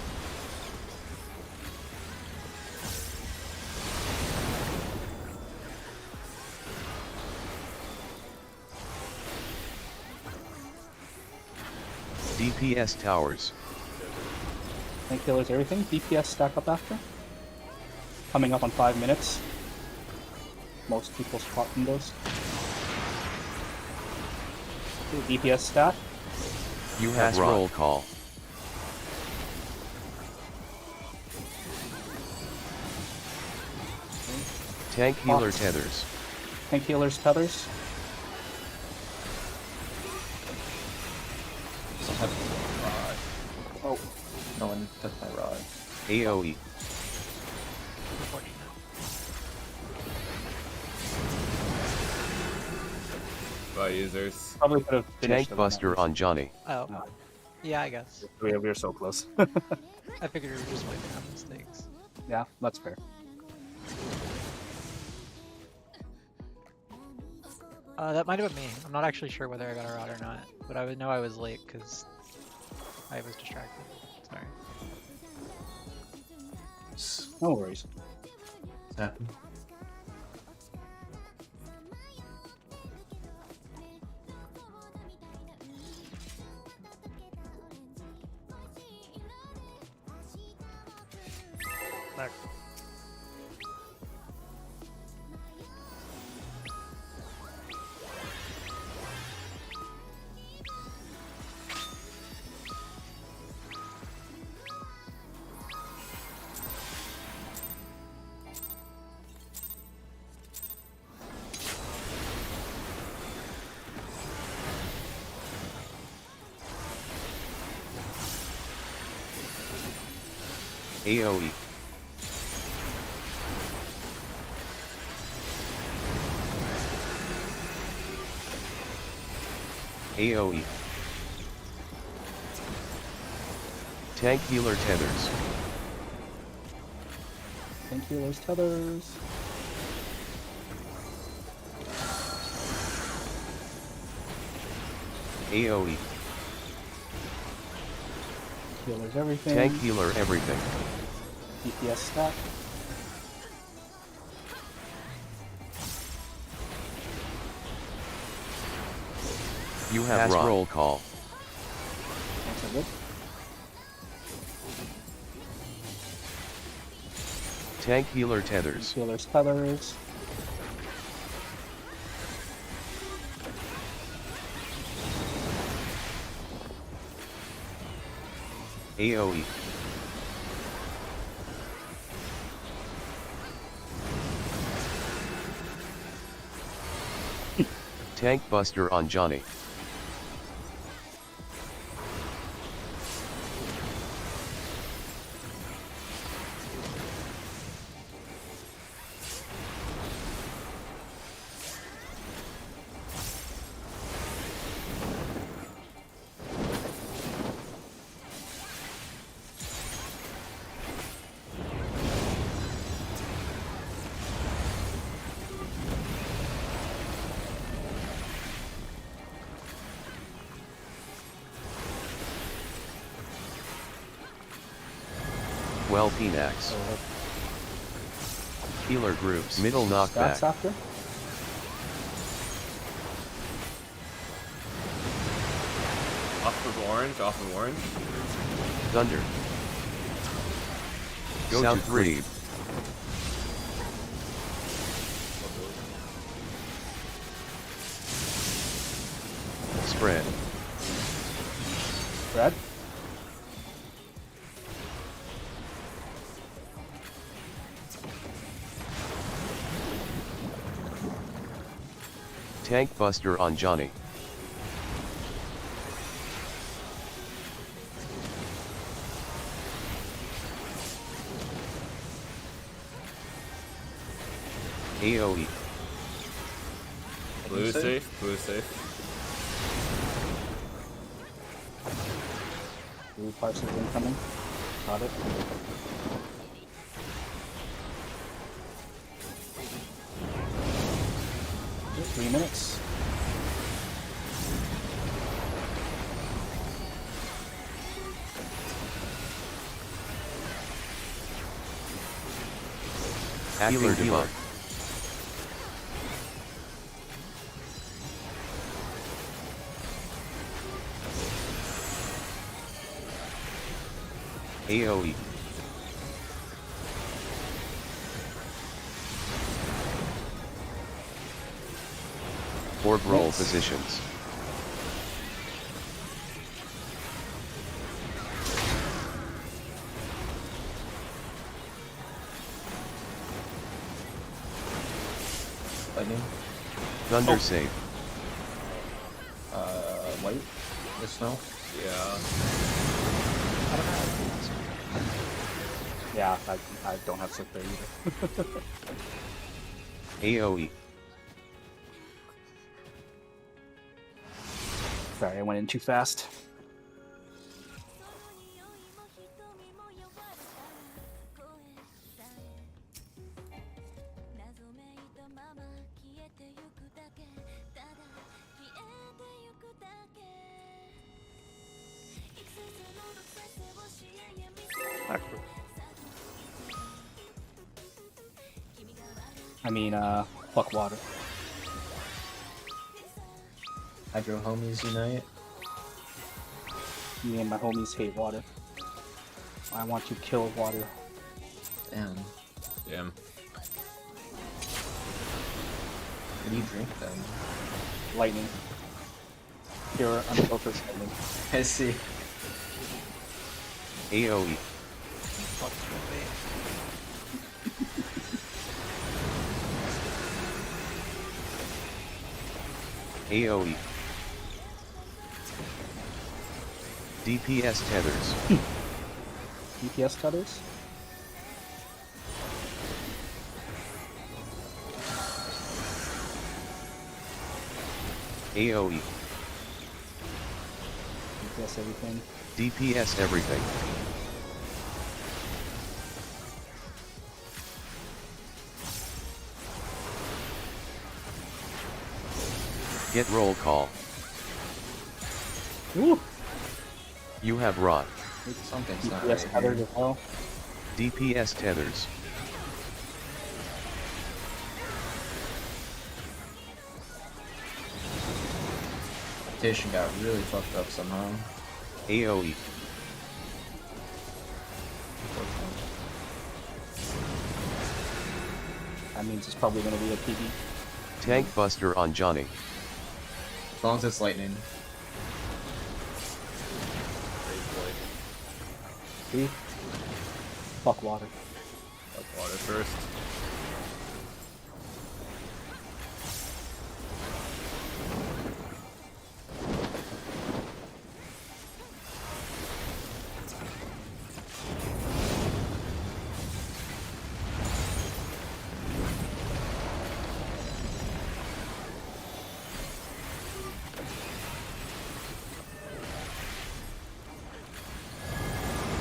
DPS towers. Tank killers, everything. DPS stack up after. Coming up on 5 minutes. Most people spot from those. DPS stat. You have roll call. Tank healer tethers. Tank healers, tethers. Oh, No one took my rod. AoE. By users. probably could have finished Tank Buster on Johnny. Oh. No. Yeah, I guess. We were so close. I figured we were just wiping out mistakes. Yeah, that's fair. That might have been me. I'm not actually sure whether I got a rod or not, but I would know I was late because I was distracted. Sorry. No worries. What's happening? Back. AoE. AoE. Tank healer tethers. Thank you, those tethers. AoE. Healers everything. Tank healer everything. PPS stack. You have Pass roll call. That's a good. Tank healer tethers. Healers tethers. AoE. Tank buster on Johnny. Well Pinax. Healer groups. Middle knockback. Stats after. Off of orange, off of orange. Thunder. Go South to creep. Spread. Red. Tank buster on Johnny. AoE. Blue is safe, blue is safe. Blue parcels incoming. Got it. Okay, 3 minutes. Healer debuff. AoE. Orb roll positions. Lightning. Thunder save. White. The snow. Yeah. Yeah, I don't have sick there either. AoE. Sorry, I went in too fast. I mean, fuck water. Hydro homies unite. Me and my homies hate water. I want to kill water. Damn. Damn. What do you drink then? Lightning. Pure, unfiltered lightning. I see. AoE. Fuck with me. AoE. DPS tethers. DPS cutters? AoE. DPS everything. DPS everything. Get roll call. Ooh! You have rot. Something's not DPS right cutters here. as well. DPS tethers. Petition got really fucked up somehow. AoE. That means it's probably gonna be a PB. Tank buster on Johnny. As long as it's lightning. See? Fuck water. Fuck water first.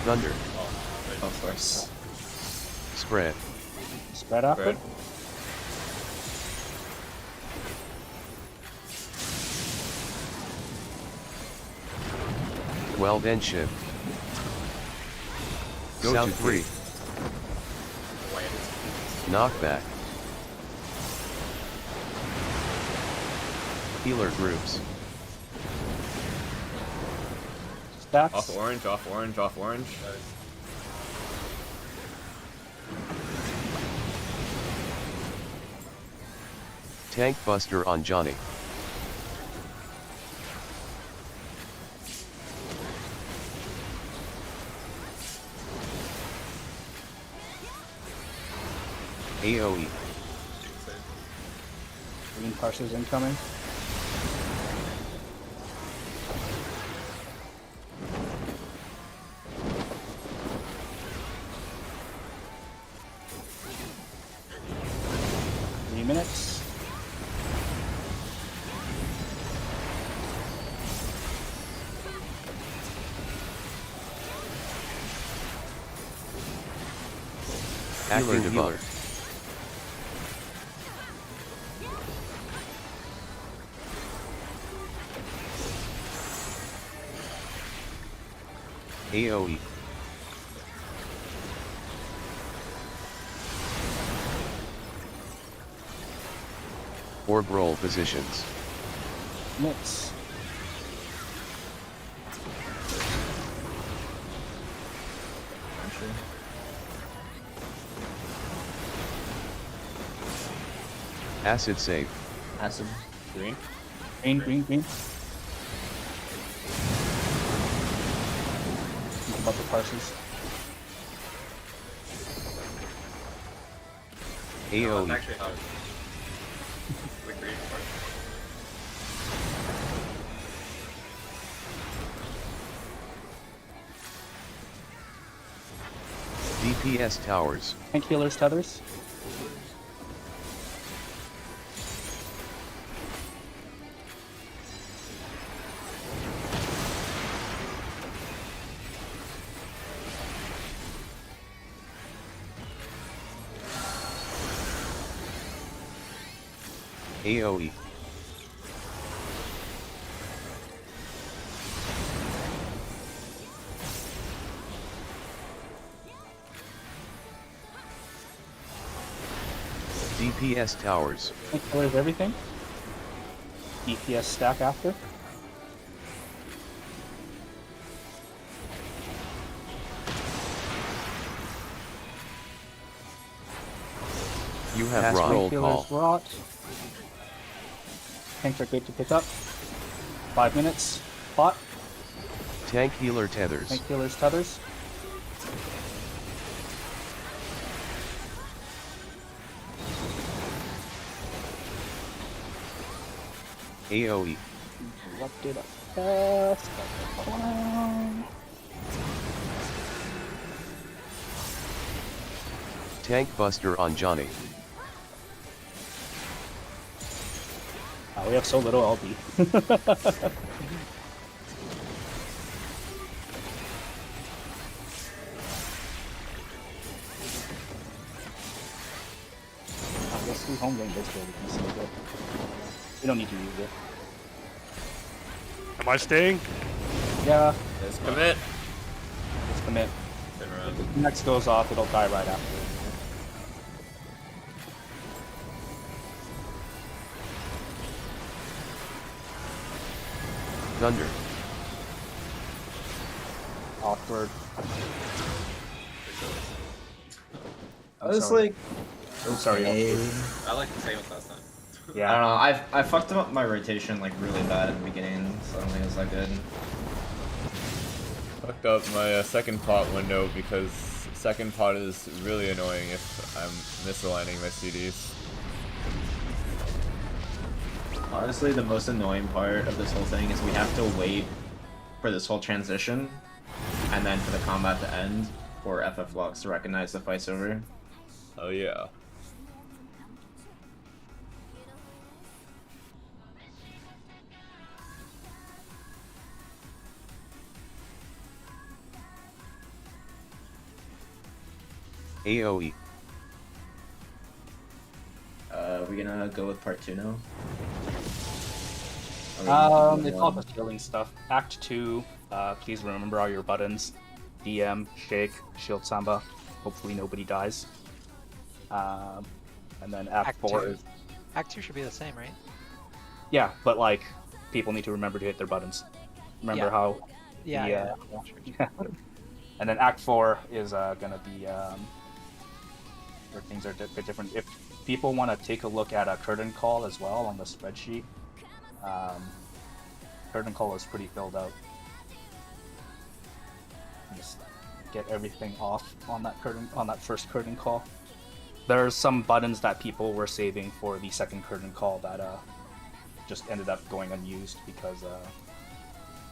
Thunder. Of course. Spread. Spread after? Spread. Well then shift. Go South to 3. Knockback. Healer groups. Stacks? Off orange, off orange, off orange. Tank buster on Johnny. AoE. Green parsers incoming. Minutes. Acting healer. AoE. Orb roll positions. Minutes. Acid save. Acid. Green. Green, green, green. Think about the parsers. No, AoE. actually not. The green part. DPS towers. Tank healers, tethers. AoE. DPS towers. Painkillers, everything. DPS stack after. You have Pass rot. Roll painkillers, call. rot. Tanks are good to pick up. 5 minutes. Pot. Tank healer tethers. Painkillers, tethers. AoE. Erupted up fast. Clown. Tank buster on Johnny. We have so little LB. I guess we home lane this way, we can save it. We don't need to use it. Am I staying? Yeah, Let's commit. let's commit. Turn around. If next goes off, it'll die right after. Thunder. Awkward. I was sorry. like, I'm sorry. okay. I like the same as last time. I don't Yeah. know. I fucked up my rotation like really bad at the beginning, so I don't think it was that good. Fucked up my second pot window because second pot is really annoying if I'm misaligning my CDs. Honestly, the most annoying part of this whole thing is we have to wait for this whole transition, and then for the combat to end, for FF logs to recognize the fight's over. Oh yeah. AoE. We're gonna go with part 2 now? It's all the healing stuff. Act 2, please remember all your buttons. DM, Shake, Shield Samba. Hopefully nobody dies. And then Act, Act 4 2. is... Act 2 should be the same, right? Yeah, but like, people need to remember to hit their buttons. Remember Yeah. how... Yeah, the, yeah. yeah. And then Act 4 is gonna be... where things are a bit different. If people want to take a look at a curtain call as well on the spreadsheet, curtain call is pretty filled out. Just get everything off on that curtain, on that first curtain call. There's some buttons that people were saving for the second curtain call that just ended up going unused because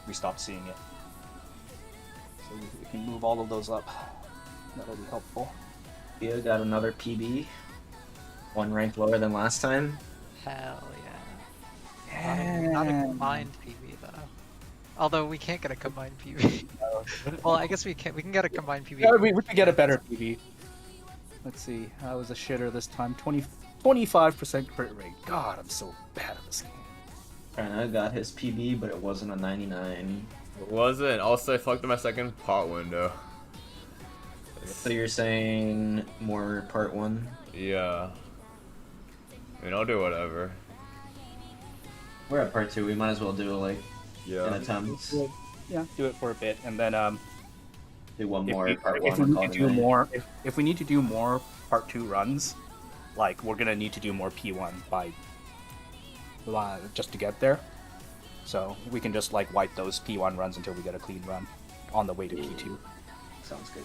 we stopped seeing it. So we can move all of those up. That'll be helpful. You got another PB. 1 rank lower than last time. Hell yeah. Not a combined PB though. Although we can't get a combined PB. Well, I guess we can. We can get a combined PB. Yeah, we could get a better PB. Let's see. I was a shitter this time. 25% crit rate. God, I'm so bad at this game. Prana got his PB, but it wasn't a 99. It wasn't. Also, I fucked up my second pot window. So you're saying more part 1? Yeah. I mean, I'll do whatever. We're at part 2. We might as well do like Yeah. an attempt. Yeah, do it for a bit, and then Do one if more we, part if 1. we need to do more, if we need to do more part 2 runs, like we're gonna need to do more P1 by just to get there. So we can just like wipe those P1 runs until we get a clean run on the way to P2. Sounds good.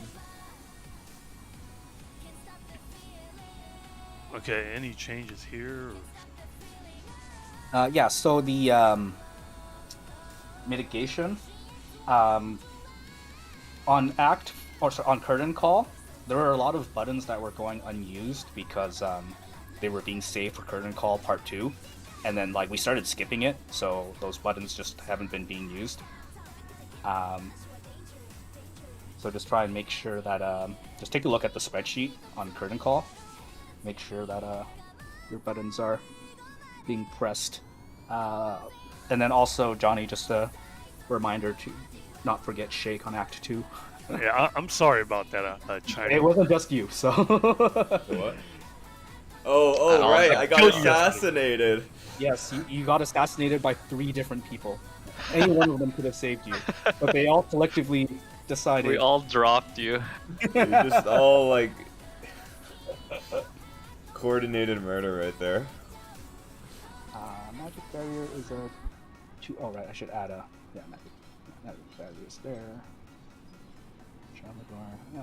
Okay, any changes here? Yeah, so the mitigation on act or sorry, on curtain call, there were a lot of buttons that were going unused because they were being saved for curtain call part 2, and then like we started skipping it, so those buttons just haven't been being used. So just try and make sure that just take a look at the spreadsheet on curtain call. Make sure that your buttons are being pressed. And then also, Johnny, just a reminder to not forget Shake on Act 2. Yeah, I'm sorry about that, China. It wasn't just you, so... What? Oh, right, I got killed you assassinated. Yes, you got assassinated by 3 different people. Any one of them could have saved you, but they all collectively decided. We all dropped you. You just all, like, coordinated murder right there. Magic barrier is a 2. Oh right, I should add a magic barrier is there. Tramador, yeah.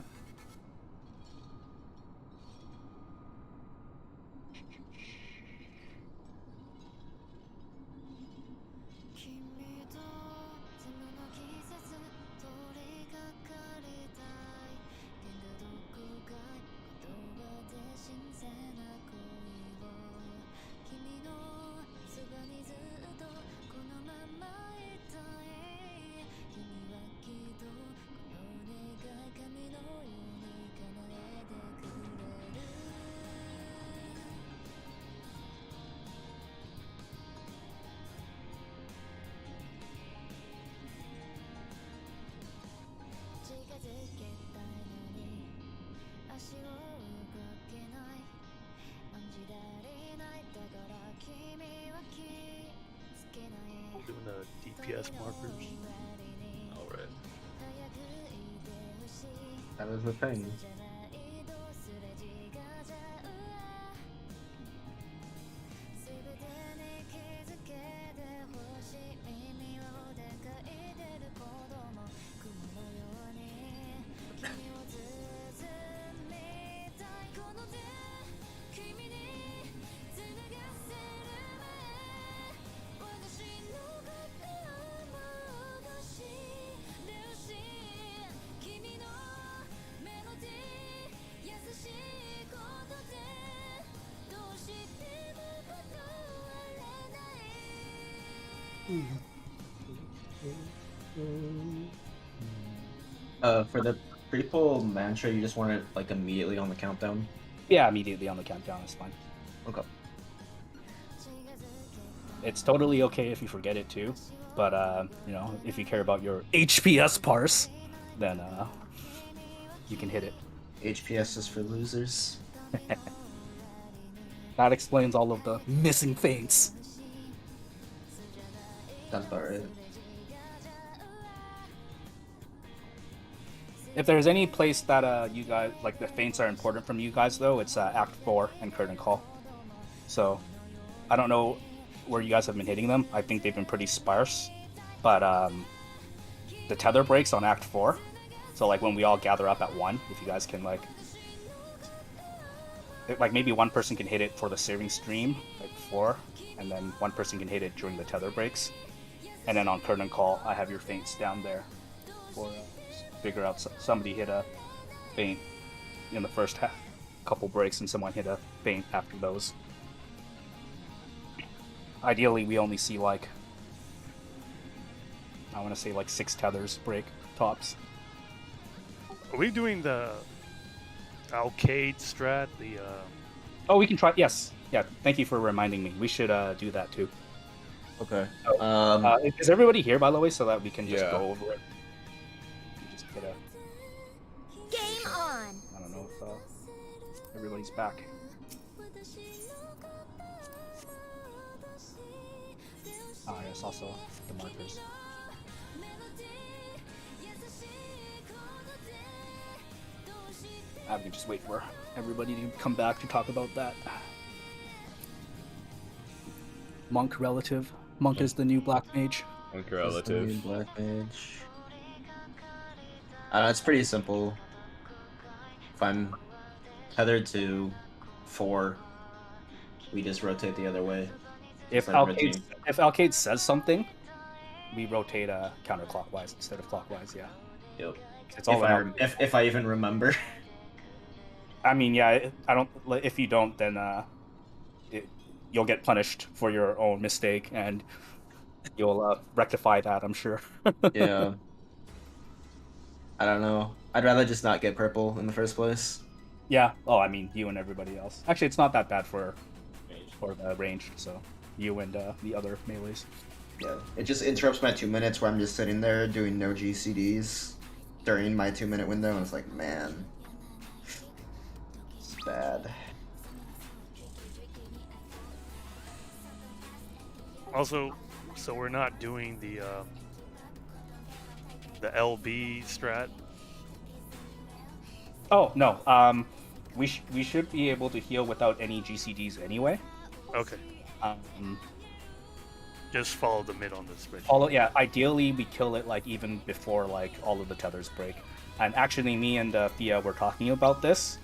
Doing the DPS markers. Alright. That was the thing. For the pre-pull mantra, you just want it like immediately on the countdown? Yeah, immediately on the countdown is fine. Okay. It's totally okay if you forget it too, but you know, if you care about your HPS parse, then you can hit it. HPS is for losers. That explains all of the missing feints. Sounds about right. If there's any place that you guys like the feints are important from you guys though, it's Act 4 and Curtain Call. So I don't know where you guys have been hitting them. I think they've been pretty sparse, but the tether breaks on Act 4. So like when we all gather up at 1, if you guys can like maybe one person can hit it for the saving stream like 4, and then one person can hit it during the tether breaks, and then on Curtain Call I have your feints down there for figure out somebody hit a feint in the first couple breaks and someone hit a feint after those. Ideally we only see like I want to say like 6 tethers break tops. Are we doing the arcade strat? The Oh, we can try. Yes, yeah. Thank you for reminding me. We should do that too. Okay. Is everybody here, by the way, so that we can just Yeah. go over it? We just hit a. Game on. I don't know if everybody's back. Ah, yes. Also the markers. I can just wait for everybody to come back to talk about that. Monk relative. Monk is the new black mage. Monk relative. Black mage. It's pretty simple. If I'm tethered to 4, we just rotate the other way. If It's like Alcade says something, we rotate counterclockwise instead of clockwise. Yeah. Yep. It's all about. If I even remember. I mean, yeah. I don't. If you don't, then you'll get punished for your own mistake, and you'll rectify that. I'm sure. Yeah. I don't know. I'd rather just not get purple in the first place. Yeah. Oh, I mean, you and everybody else. Actually, it's not that bad for the range. So, you and the other melees. Yeah. It just interrupts my 2 minutes where I'm just sitting there doing no GCDs during my 2-minute window, and it's like, man, it's bad. Also, so we're not doing the LB strat. Oh no. We should be able to heal without any GCDs anyway. Okay. Just follow the mid on this bridge. Yeah. Ideally, we kill it like even before like all of the tethers break. And actually, me and Thea were talking about this.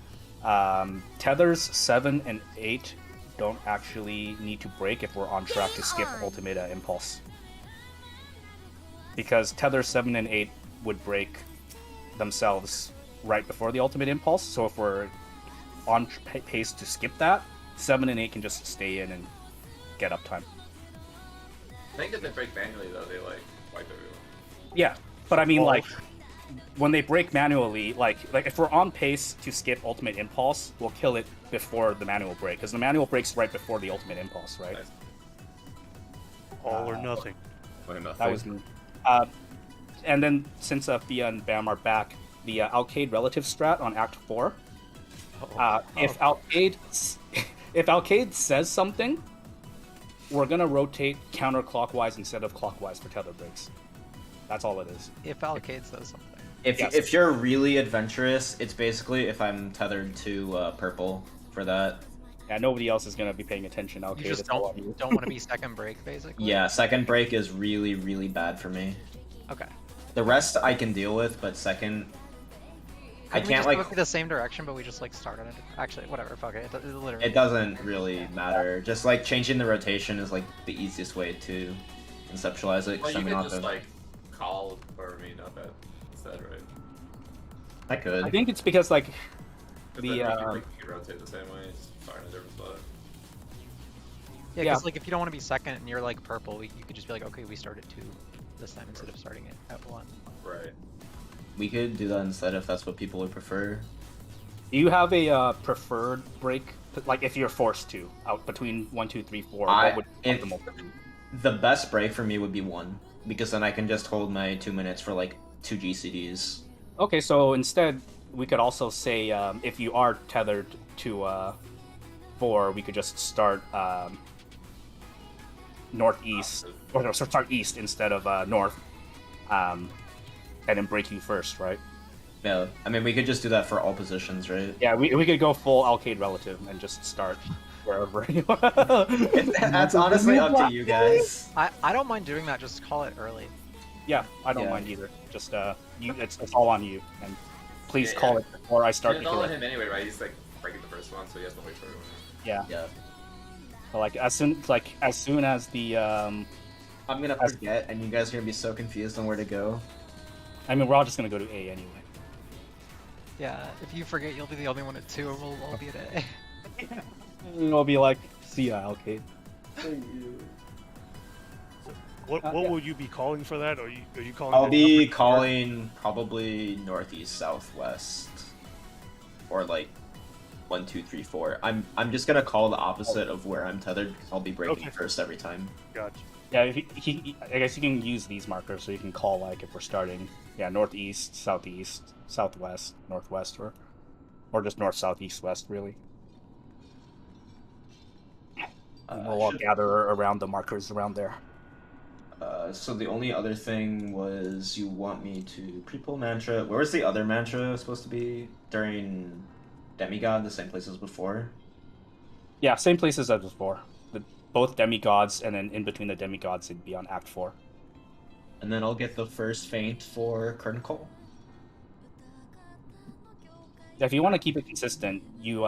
Tethers 7 and 8 don't actually need to break if we're on track to skip ultimate impulse. Because tethers 7 and 8 would break themselves right before the ultimate impulse. So if we're on pace to skip that, 7 and 8 can just stay in and get uptime. I think if they break manually though, they like wipe everyone. Yeah, but I mean like when they break manually, like if we're on pace to skip ultimate impulse, we'll kill it before the manual break because the manual breaks right before the ultimate impulse, right? Nice. All or nothing. Or nothing. That was me. And then since Thea and Bam are back, the Alcade relative strat on Act 4. If Alcade says something, we're gonna rotate counterclockwise instead of clockwise for tether breaks. That's all it is. If Alcade says something. If you're really adventurous, it's basically if I'm tethered to purple for that. Yeah, nobody else is gonna be paying attention. Alcade, You just it's all on you. don't want to be second break, basically. Yeah, second break is really, really bad for me. Okay. The rest I can deal with, but second, I Couldn't we can't just like. go the same direction, but we just like start on it. Actually, whatever. Fuck it. It literally. It doesn't really matter. Just like changing the rotation is like the easiest way to conceptualize it. 'Cause Well, you I'm could not just the- like call or mean up at instead, right? I could. I think it's because like 'Cause the then you can rotate the same way, just fire in a different spot. Yeah, Yeah. because like if you don't want to be second and you're like purple, you could just be like, okay, we start at 2 this time instead of starting it at 1. Right. We could do that instead if that's what people would prefer. Do you have a preferred break? Like if you're forced to, out between 1, 2, 3, 4, what would be if- optimal for you? The best break for me would be 1, because then I can just hold my 2 minutes for like 2 GCDs. Okay, so instead we could also say if you are tethered to 4, we could just start northeast, or no, start east instead of north, and then break you first, right? Yeah, I mean we could just do that for all positions, right? Yeah, we could go full Alcade relative and just start wherever you want. That's honestly up to you guys. I don't mind doing that. Just call it early. Yeah, I don't Yeah. mind either. Just it's all on you, and please Yeah, call yeah. it before I start You the don't let correct. him anyway, right? He's like breaking the first one, so he has to wait for everyone. Yeah, Yeah. but like as soon as the I'm gonna forget, and you guys are gonna be so confused on where to go. I mean, we're all just gonna go to A anyway. Yeah, if you forget, you'll be the only one at 2, and we'll all be at A. I'll be like, see ya, Alcade. What Yeah. will you be calling for that? Are you calling? I'll it be upper- calling probably northeast, southwest, or like 1, 2, 3, 4. I'm just gonna call the opposite of where I'm tethered because I'll be breaking Okay. first every time. Gotcha. Yeah, I guess you can use these markers so you can call like if we're starting, northeast, southeast, southwest, northwest, or just north, south, east, west, really. And we'll all gather around the markers around there. So the only other thing was you want me to pre-pull mantra. Where was the other mantra supposed to be during demigod? The same place as before. Yeah, same places as before. Both demigods, and then in between the demigods, it'd be on Act 4. And then I'll get the first feint for curtain call. If you want to keep it consistent, you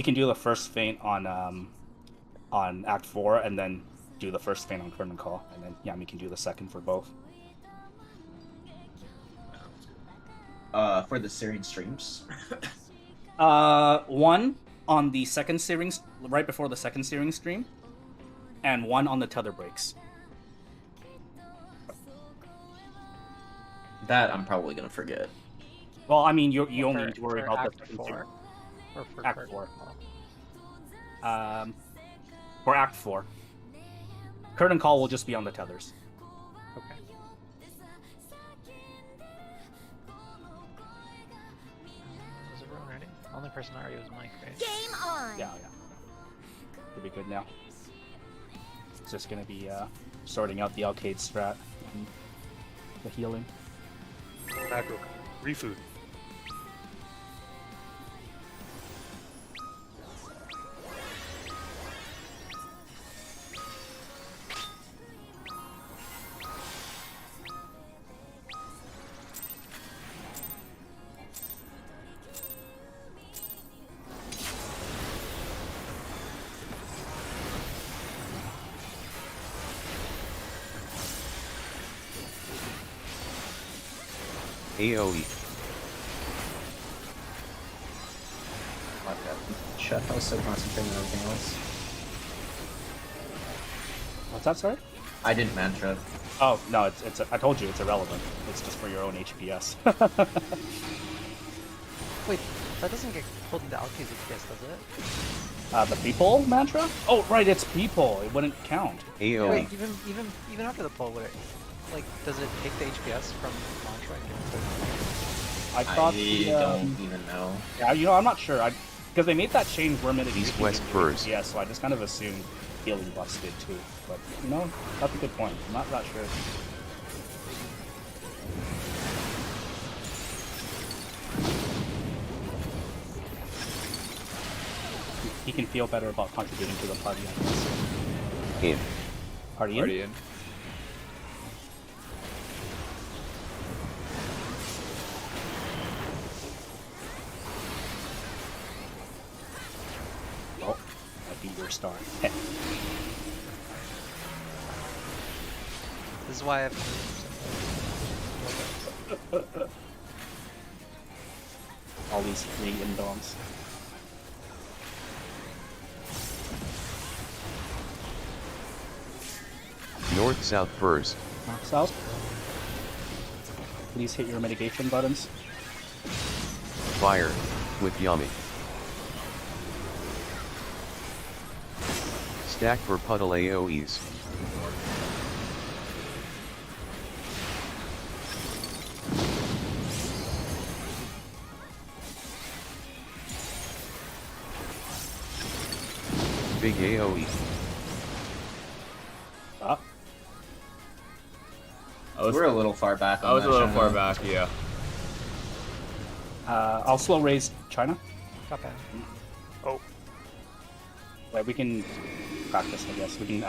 can do the first feint on Act 4, and then do the first feint on curtain call, and then Yami can do the second for both. For the Syrian streams. One on the second searing, right before the second searing stream, and one on the tether breaks. That I'm probably gonna forget. Well, I mean, you only For- need to worry for about the Act second 4. searing. Or for Act curtain 4. call. For Act 4. Curtain call will just be on the tethers. Okay. Is everyone ready? Only person already was Mike, right? Game on. Yeah. Should be good now. It's just gonna be sorting out the arcade strat and the healing. Macro. Refood. AoE. My bad. Shit, I was so concentrating on everything else. What's that, sorry? I didn't mantra. Oh no, it's I told you it's irrelevant. It's just for your own HPS. Wait, that doesn't get pulled into Alki's HPS, does it? The Beeple mantra? Oh right, it's Beeple. It wouldn't count. AoE. Wait, even after the pull, would it, like, does it take the HPS from Mantra and give it to? I thought I don't even know. Yeah, I'm not sure. Because they made that change where mitigation East West didn't do first. HPS, so I just kind of assumed healing buffs did too. But that's a good point. I'm not that sure. He can feel better about contributing to the party, I guess. In. Party in? Already in. Well, that'd be your star. This is why I have. All these free indoms. North-south first. South. Please hit your mitigation buttons. Fire. With Yami. Stack for puddle AoEs. Big AoE. Up. We're a little far back. I was a little far back, yeah. I'll slow raise China. Not bad. Oh, Yeah, we can practice, I guess. We can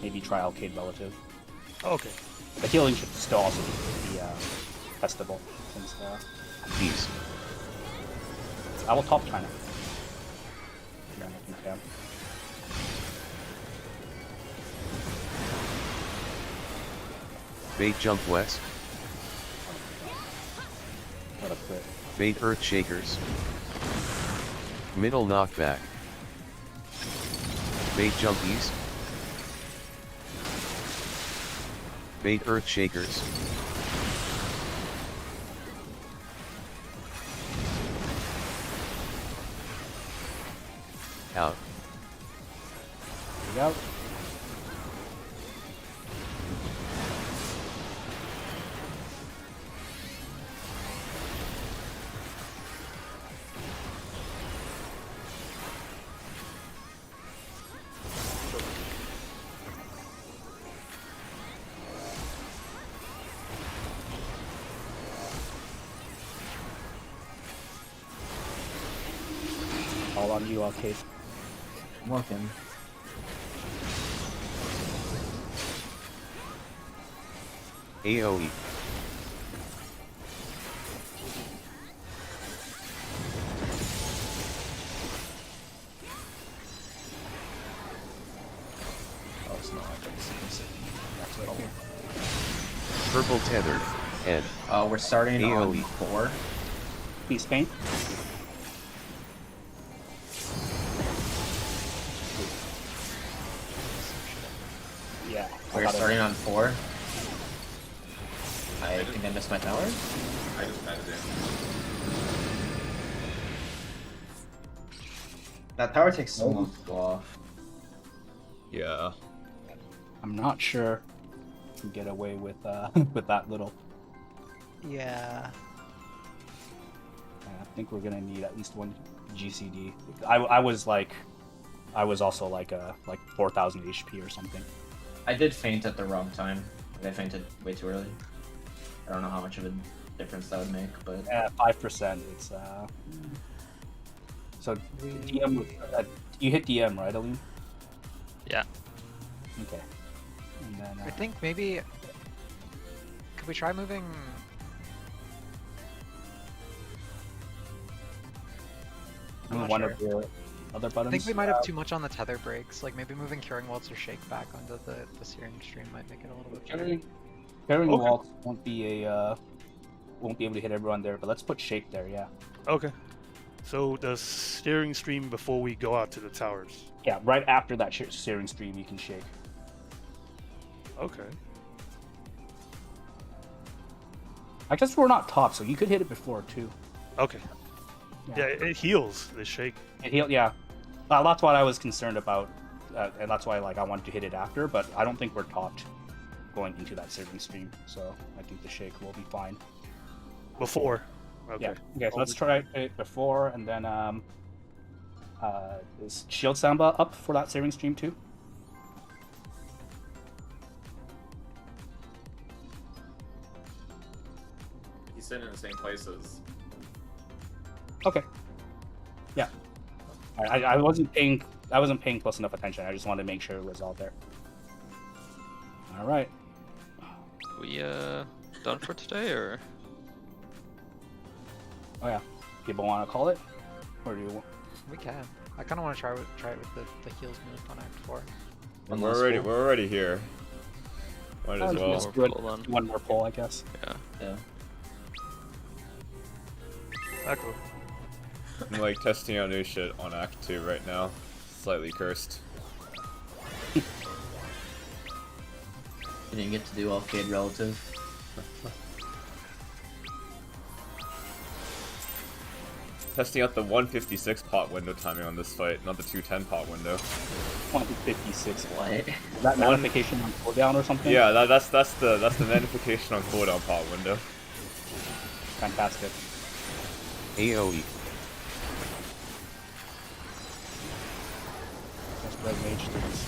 maybe try Arcade Relative. okay. The healing should still also be testable, since Peace. I will top China. Yeah, I think, yeah. Bait jump west. What a crit. Bait earth shakers. Middle knockback. Bait jump east. Bait earth shakers. Out. Here we go. All on you, Arcade. I'm working. AoE. Oh, it's not. That's right here. Purple tethered. Head. We're starting on AoE. 4. Peace paint. Yeah. We're got it. starting on 4. I think I missed my tower. I just kind of did. That tower takes so long to go off. Yeah. I'm not sure you can get away with with that little. Yeah. I think we're gonna need at least one GCD. I was also like 4,000 HP or something. I did faint at the wrong time. Like, I fainted way too early. I don't know how much of a difference that would make, but Yeah, 5%. It's So DM, you hit DM, right, Aline? Yeah. Okay. And then I think maybe could we try moving? I'm not one sure. of the other buttons. I think we might have too much on the tether breaks. Like maybe moving Curing Waltz or Shake back onto the Searing Stream might make it a little bit better. Carrying Okay. Waltz won't be won't be able to hit everyone there, but let's put Shake there. Yeah. Okay. So the steering stream before we go out to the towers. Yeah. Right after that Searing Stream, you can Shake. Okay. I guess we're not top, so you could hit it before too. Okay. Yeah, it heals the shake. It heal, yeah. That's what I was concerned about, and that's why I wanted to hit it after. But I don't think we're topped going into that Searing Stream, so I think the Shake will be fine. Before. Okay. Yeah. Okay. So let's try it before, and then is Shield Samba up for that Searing Stream too? He's sitting in the same places. Okay. Yeah. I wasn't paying close enough attention. I just wanted to make sure it was all there. All right. We done for today or? Oh yeah. People want to call it, or do you? Want... We can. I kind of want to try it with the heals move on Act 4. We're already here. Might as well. Let's do it. One more pull, I guess. Yeah. Echo. I'm like testing out new shit on Act 2 right now. Slightly cursed. you didn't get to do Arcade Relative. Testing out the 156 pot window timing on this fight, not the 210 pot window. 156. What? Is that notification on cooldown or something? Yeah, that's the notification on cooldown pot window. Fantastic. AoE. Let's red mage things.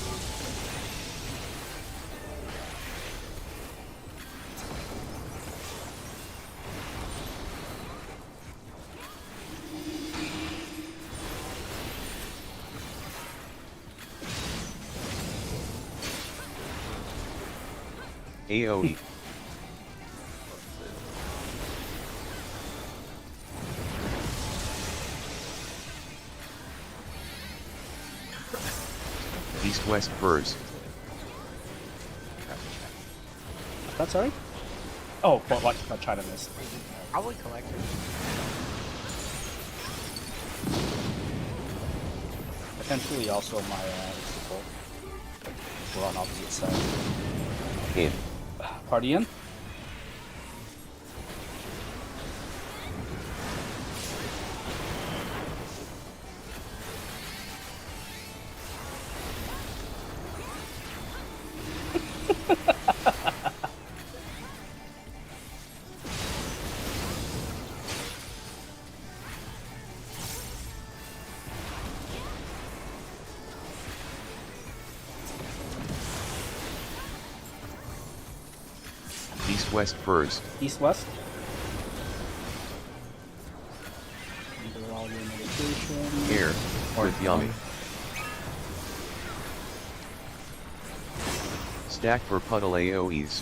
AoE. East-west burst. That's alright? Oh, well, what China missed. Probably collector. Potentially also my support. We're on opposite sides. In. Party in? East-west burst. East-west? Under all your meditation. Air. With Yami. Stack for puddle AoEs.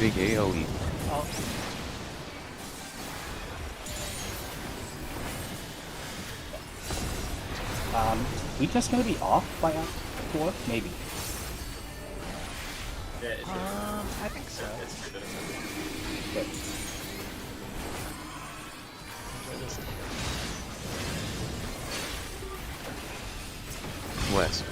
Big AoE. Oh, Weakness gonna be off by Act 4? Maybe. Yeah, it should. I think so. It's good. Okay. Enjoy this. West.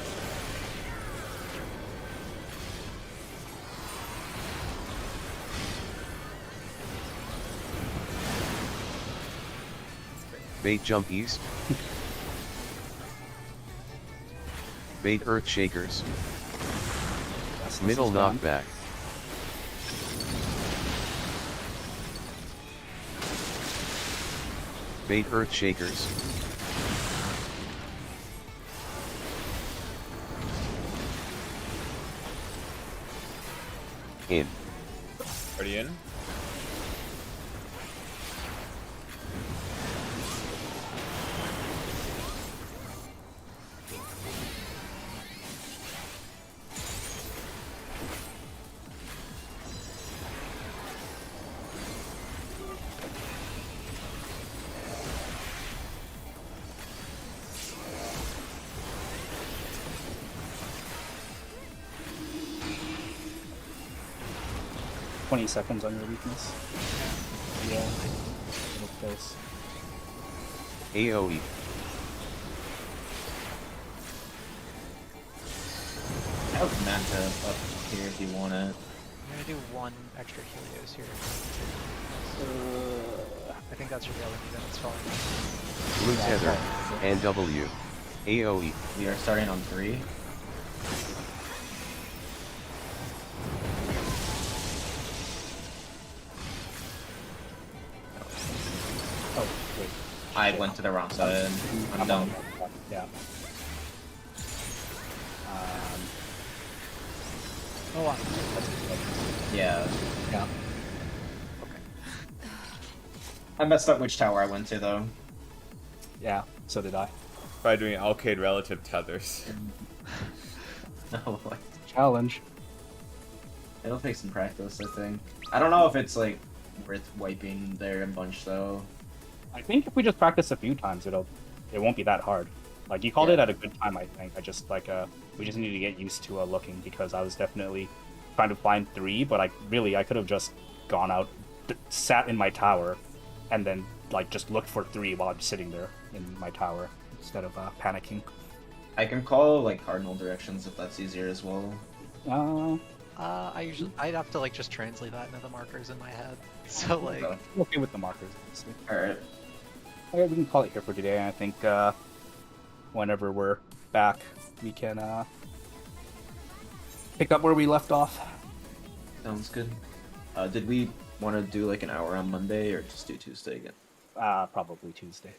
Bait jump east. Bait earth shakers. Yes, Middle this is done. knockback. Bait Earth Shakers. In. Already in? Seconds on your weakness. Yeah. Little close. AoE. I have Manta up here if you want it. I'm gonna do one extra Helios here. I think that's your yellow then it's fine. Blue Tether. NW. AoE. We are starting on 3. Oh, wait. I went to the wrong side. I'm done. Yeah. Oh, wow. Yeah. Yeah. I messed up which tower I went to though. Yeah, so did I. By doing Alcade relative tethers. No, Challenge. it'll take some practice, I think. I don't know if it's like worth wiping there a bunch though. I think if we just practice a few times, it won't be that hard. Like you called it at a good time, I think. I just we just need to get used to looking because I was definitely trying to find 3, but I could have just gone out, sat in my tower, and then like just looked for 3 while I'm sitting there in my tower instead of panicking. I can call like cardinal directions if that's easier as well. I'd have to like just translate that into the markers in my head. So like, Okay. Okay with the markers, honestly. Alright. Okay, we can call it here for today. I think whenever we're back, we can pick up where we left off. Sounds good. Did we want to do like an hour on Monday or just do Tuesday again? Probably Tuesday.